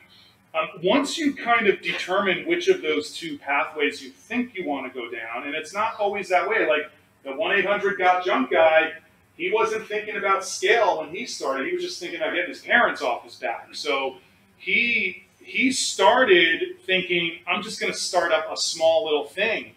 Once you kind of determine which of those two pathways you think you want to go down, and it's not always that way, like the 1-800-GOT-JUNK guy, he wasn't thinking about scale when he started, he was just thinking about getting his parents off his back. So he started thinking, I'm just going to start up a small little thing.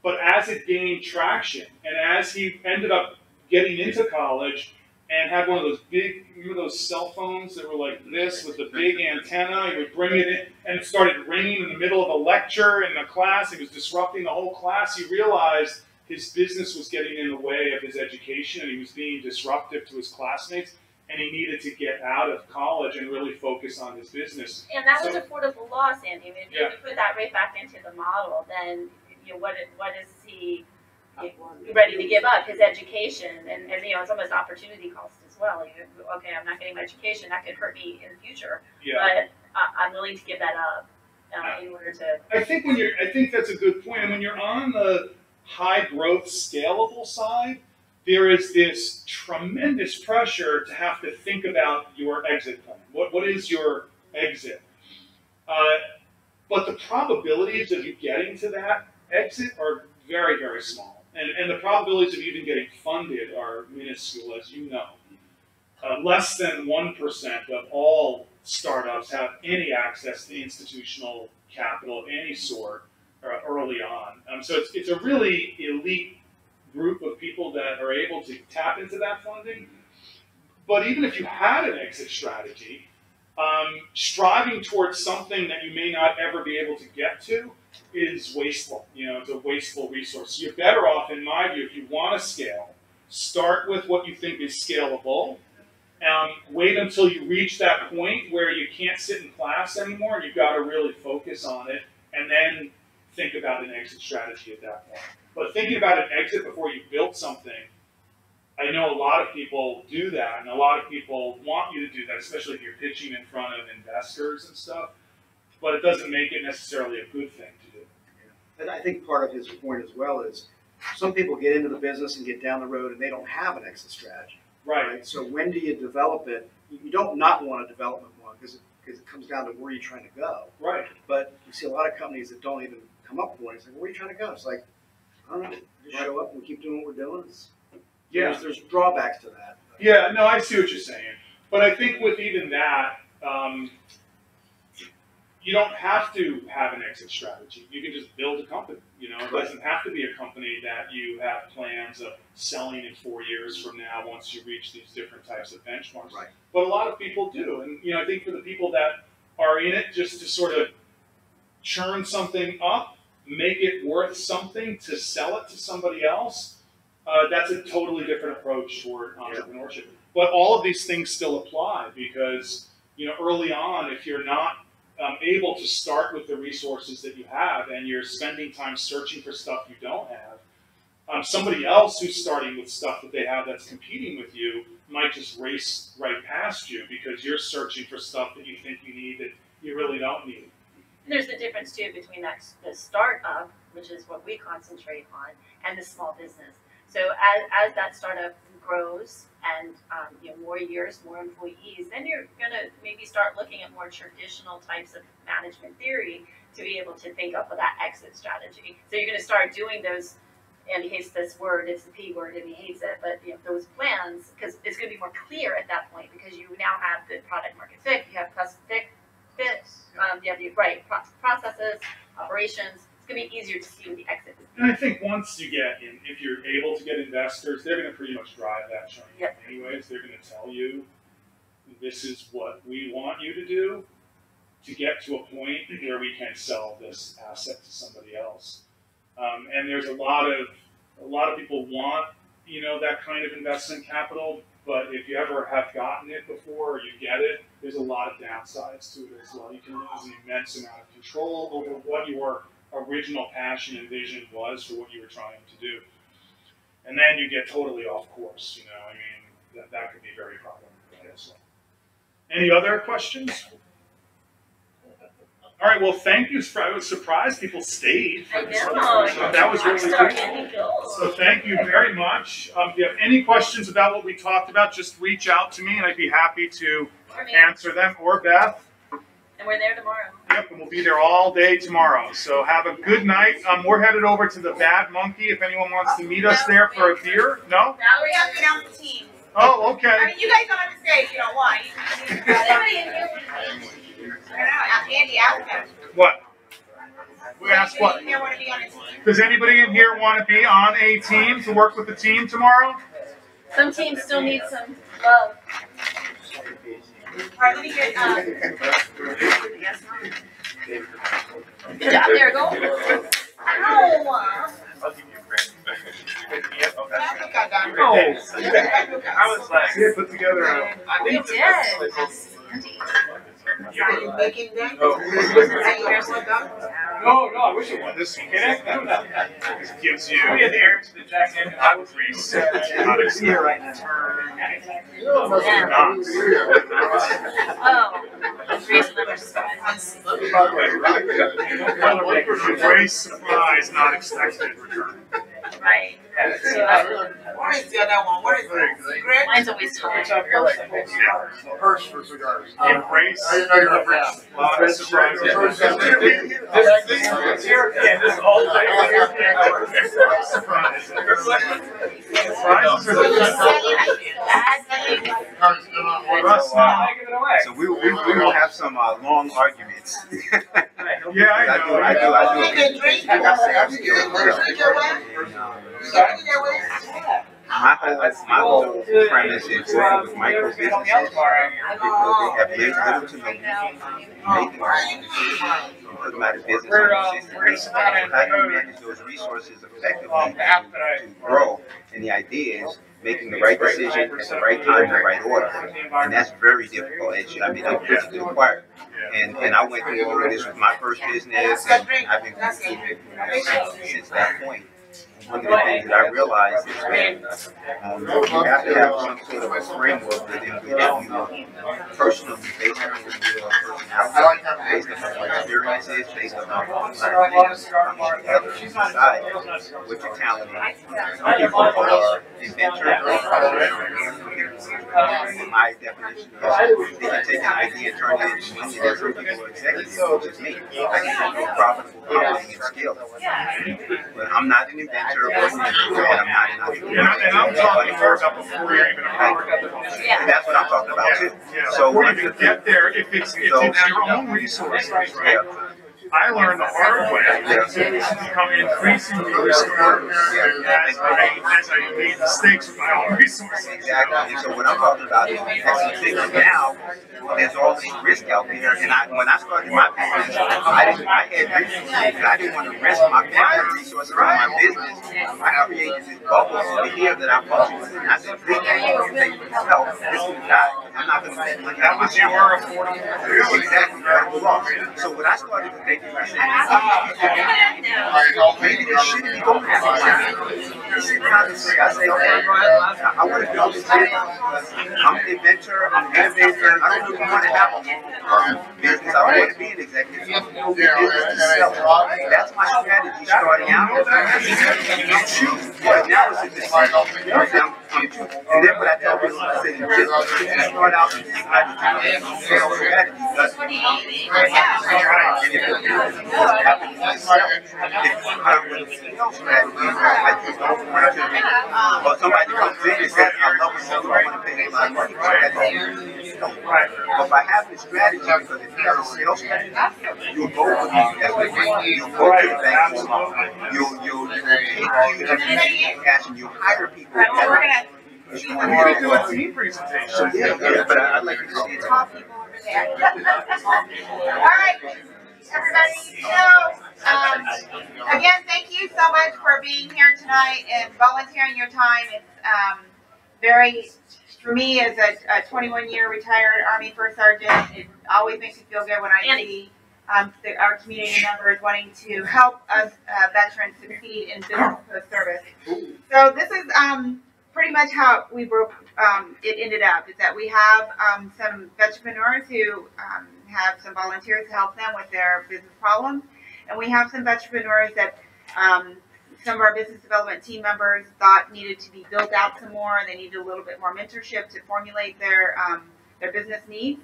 But as it gained traction, and as he ended up getting into college and had one of those big, remember those cell phones that were like this with the big antenna, he would bring it in, and it started ringing in the middle of a lecture in the class, he was disrupting the whole class. He realized his business was getting in the way of his education, and he was being disruptive to his classmates, and he needed to get out of college and really focus on his business. And that was affordable loss, Andy. I mean, if you put that right back into the model, then what is he ready to give up? His education, and it's almost opportunity cost as well. Okay, I'm not getting my education, that could hurt me in the future, but I'm willing to give that up in order to. I think that's a good point. And when you're on the high growth, scalable side, there is this tremendous pressure to have to think about your exit plan. What is your exit? But the probabilities of you getting to that exit are very, very small. And the probabilities of even getting funded are minuscule, as you know. Less than 1% of all startups have any access to institutional capital of any sort early on. So it's a really elite group of people that are able to tap into that funding. But even if you had an exit strategy, striving towards something that you may not ever be able to get to is wasteful. It's a wasteful resource. So you're better off, in my view, if you want to scale, start with what you think is scalable. Wait until you reach that point where you can't sit in class anymore and you've got to really focus on it, and then think about an exit strategy at that point. But thinking about an exit before you built something, I know a lot of people do that, and a lot of people want you to do that, especially if you're pitching in front of investors and stuff, but it doesn't make it necessarily a good thing to do. And I think part of his point as well is some people get into the business and get down the road and they don't have an exit strategy. Right. So when do you develop it? You don't not want a development one because it comes down to where you're trying to go. Right. But you see a lot of companies that don't even come up with one. It's like, where are you trying to go? It's like, I don't know. Just show up and we keep doing what we're doing. There's drawbacks to that. Yeah, no, I see what you're saying. But I think with even that, you don't have to have an exit strategy. You can just build a company. It doesn't have to be a company that you have plans of selling in 4 years from now once you reach these different types of benchmarks. Right. But a lot of people do. And I think for the people that are in it just to sort of churn something up, make it worth something to sell it to somebody else, that's a totally different approach toward entrepreneurship. But all of these things still apply because, early on, if you're not able to start with the resources that you have and you're spending time searching for stuff you don't have, Somebody else who's starting with stuff that they have that's competing with you might just race right past you because you're searching for stuff that you think you need that you really don't need. And there's the difference too between the startup, which is what we concentrate on, and the small business. So as that startup grows and more years, more employees, then you're gonna maybe start looking at more traditional types of management theory to be able to think up of that exit strategy. So you're gonna start doing those. And he hates this word, it's the P word, and he hates it, but those plans, because it's going to be more clear at that point, because you now have good product market fit, you have you have the right processes, operations, it's going to be easier to see what the exit is. And I think once you get in, if you're able to get investors, they're going to pretty much drive that train. Yep. Anyways, they're going to tell you, this is what we want you to do to get to a point where we can sell this asset to somebody else. And there's a lot of people want, that kind of investment capital, but if you ever have gotten it before or you get it, there's a lot of downsides to it as well. You can lose an immense amount of control over what your original passion and vision was for what you were trying to do. And then you get totally off course, that could be very problematic as well. Any other questions? All right, well, thank you. I was surprised people stayed. I know. That was really cool. So thank you very much. If you have any questions about what we talked about, just reach out to me, and I'd be happy to answer them, or Beth. And we're there tomorrow. Yep, and we'll be there all day tomorrow. So have a good night. We're headed over to the Bad Monkey if anyone wants to meet us there for a beer. No? Valerie has to announce the team. Oh, okay. I mean, you guys don't have to stay if you don't want. Anybody in here want to be? Andy, ask him. What? We asked what? Anybody in here want to be on a team? Does anybody in here want to be on a team to work with the team tomorrow? Some teams still need some love. All right, let me get, Good job, there, go. Ow! I'll give you a grant. Yeah, okay. I was like, see, put together We did. Are you making that? Oh. No, I wish it was. This gives you We had the air to the jack end, and I was reset how to steer right now. Turn. Embrace surprise, not expected return. Right. What is the other one? What is it? Mine's always tough. Purse for cigars. Embrace lot of surprises. this whole So we will have some long arguments. Yeah, I know. I do. My whole premise is working with micro businesses, people that have little to no making put them out of business on the system. How do you manage those resources effectively to grow? And the idea is making the right decision at the right time in the right order. And that's very difficult. I'm pretty good acquired. And I went through all of this with my first business, and I've been competing since that point. One of the things that I realized is that you have to have some sort of a framework within which you personally, based on your personality, based on your experiences, based on how you have to decide what your talent is. Some people are inventors. My definition is they can take an idea and turn it into money, and some people are executives, which is me. I can be profitable, operating, and skilled. But I'm not an inventor. And I'm talking more about before you're even a and that's what I'm talking about too. So before you get there, if it's your own resources, right? I learned the hard way to become increasingly restored as I made mistakes with my own resources. Exactly. And so what I'm talking about is actually figuring now there's all this risk out there. And when I started my business, I had resources. I didn't want to risk my family resources on my business. I created this bubble over here that I functioned in. I said, this ain't pay for itself. This is not. I'm not going to spend money on my family. Exactly. So what I started to think is, I said, maybe this shouldn't be going that way. You sit down and say, okay, I want to build this business. I'm an inventor, I'm an innovator. I don't really want to have a business. I want to be an executive. I want to build a business to sell. That's my strategy starting out. I'm choosing. But now it's a decision. And then what I tell people, I say, just start out and decide to do a sales strategy. Because and if the business happens to sell, if you have a sales strategy, I just don't want to, or somebody comes in and says, I love what you do, I want to pay a lot of money for that. But by having a strategy, because if you have a sales strategy, you'll go with you'll go to the bank, you'll take huge cash and you'll hire people. We're doing a team presentation. Yeah, but I'd like to see it. All right, everybody. So, again, thank you so much for being here tonight and volunteering your time. It's very, for me as a 21-year retired Army First Sergeant, it always makes me feel good when I see our community members wanting to help us veterans succeed in business post-service. So this is pretty much how we broke it ended up, is that we have some veteranpreneurs who have some volunteers to help them with their business problems, and we have some veteranpreneurs that some of our business development team members thought needed to be built out some more. They needed a little bit more mentorship to formulate their business needs.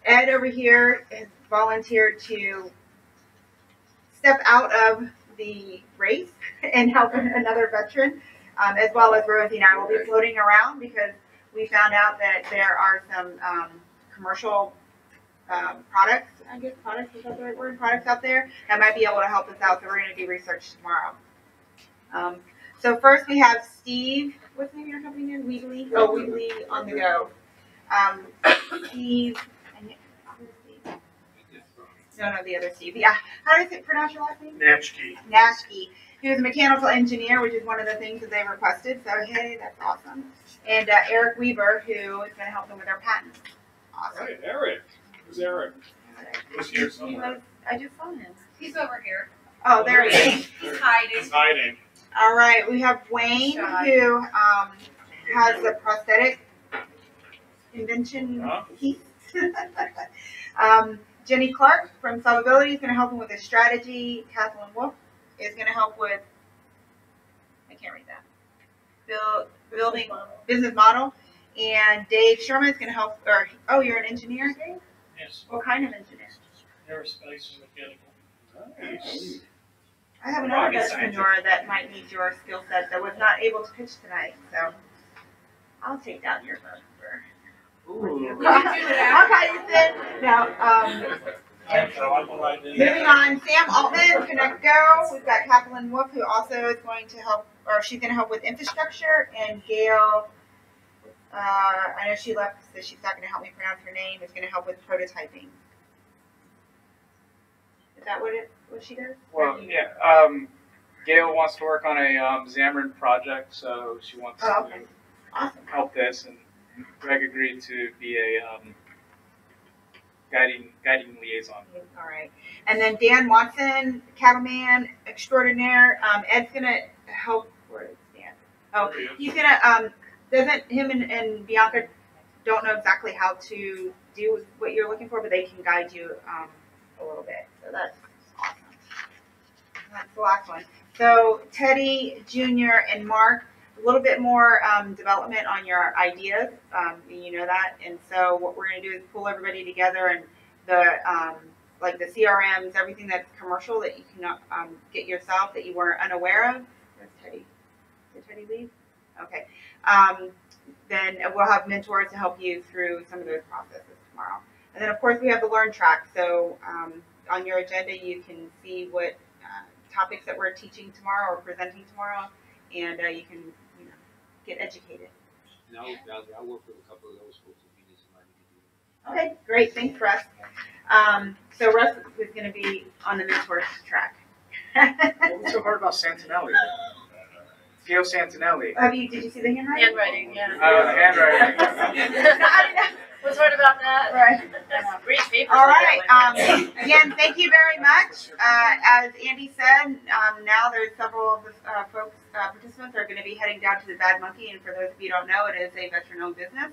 Ed over here has volunteered to step out of the race and help another veteran. As well as Rosie and I will be floating around because we found out that there are some commercial products, I guess products, is that the right word? Products out there that might be able to help us out, so we're going to do research tomorrow. So first we have Steve, what's the name of your company name? Weebly? Oh, Weebly on the go. Steve, no, the other Steve. Yeah, how do I pronounce your last name? Natchke. Natchke. He was a mechanical engineer, which is one of the things that they requested. So, hey, that's awesome. And Eric Weaver, who is going to help them with their patents. Awesome. Right, Eric. Who's Eric? He's here somewhere. I just saw him. He's over here. Oh, there he is. He's hiding. He's hiding. All right, we have Wayne, who has the prosthetic invention piece. Jenny Clark from Solvability is going to help him with his strategy. Kathleen Wolf is going to help with, I can't read that, building business model. And Dave Sherman is going to help, oh, you're an engineer, Dave? Yes. What kind of engineer? Aerospace and mechanical. Nice. I have another entrepreneur that might need your skill set that was not able to pitch tonight, so I'll take down your phone number. Ooh. I'll call you soon. Now, moving on, Sam Altman, Connect Go. We've got Kathleen Wolf, who also is going to help, or she's going to help with infrastructure, and Gail, I know she left, so she's not going to help me pronounce her name, is going to help with prototyping. Is that what she does? Well, yeah. Gail wants to work on a Xamarin project, so she wants to help this, and Greg agreed to be a guiding liaison. All right. And then Dan Watson, cattleman extraordinaire. Ed's going to help. Where is Dan? Oh, he's going to, doesn't him and Bianca don't know exactly how to do what you're looking for, but they can guide you a little bit. So that's awesome. That's the last one. So Teddy, Junior, and Mark, a little bit more development on your ideas. You know that. And so what we're going to do is pull everybody together and the like the CRMs, everything that's commercial that you can get yourself that you were unaware of. Where's Teddy? Did Teddy leave? Okay. Then we'll have mentors to help you through some of those processes tomorrow. And then, of course, we have the Learn track. So on your agenda, you can see what topics that we're teaching tomorrow or presenting tomorrow, and you can get educated. And I work with a couple of those folks if you need somebody to do Great, thanks, Russ. So Russ is going to be on the mentors track. What's so hard about Santinelli? Gail Santinelli. Did you see the handwriting? Handwriting, yeah. Oh, the handwriting. What's hard about that? Right. Read papers. All right. Again, thank you very much. As Andy said, now there's several of the folks, participants are going to be heading down to the Bad Monkey, and for those of you who don't know, it is a veteran-owned business.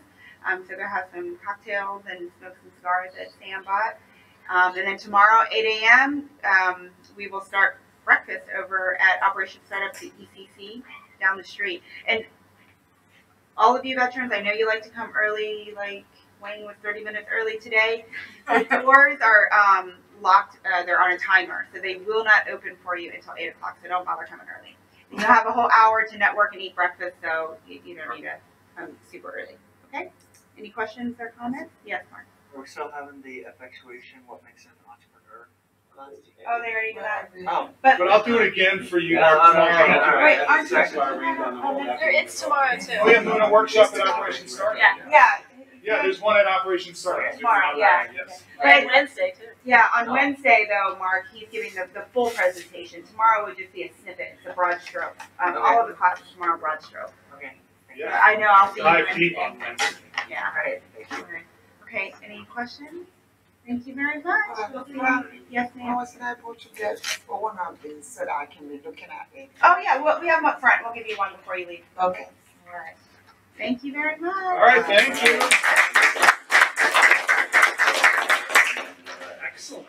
So go have some cocktails and smoke some cigars that Sam bought. And then tomorrow, 8 a.m., we will start breakfast over at Operation Startup, the ECC, down the street. And all of you veterans, I know you like to come early, like Wayne was 30 minutes early today. The doors are locked, they're on a timer, so they will not open for you until 8 o'clock, so don't bother coming early. You'll have a whole hour to network and eat breakfast, so you don't need to come super early. Okay? Any questions or comments? Yes, Mark. Are we still having the effectuation, what makes an entrepreneur? Oh, they already did that. Oh. But I'll do it again for you tomorrow. Wait, aren't you? It's tomorrow too. We have doing a workshop at Operation Startup. Yeah. Yeah, there's one at Operation Startup. Tomorrow, yeah. Yes. And Wednesday too. Yeah, on Wednesday though, Mark, he's giving the full presentation. Tomorrow would just be a snippet. It's a broad stroke. All of the classes tomorrow, broad stroke. Okay. Yeah. I know. I'll see you. Dive Wednesday. deep on Wednesday. Yeah. Alright, thank you. Okay. Any questions? Thank you very much. We'll see you. Yes, I ma'am. was able to get one of these so that I can be looking at it. Oh yeah, well, we have them up front. We'll give you one before you leave. Okay. All right. Thank you very much. All right, thank you. Excellent.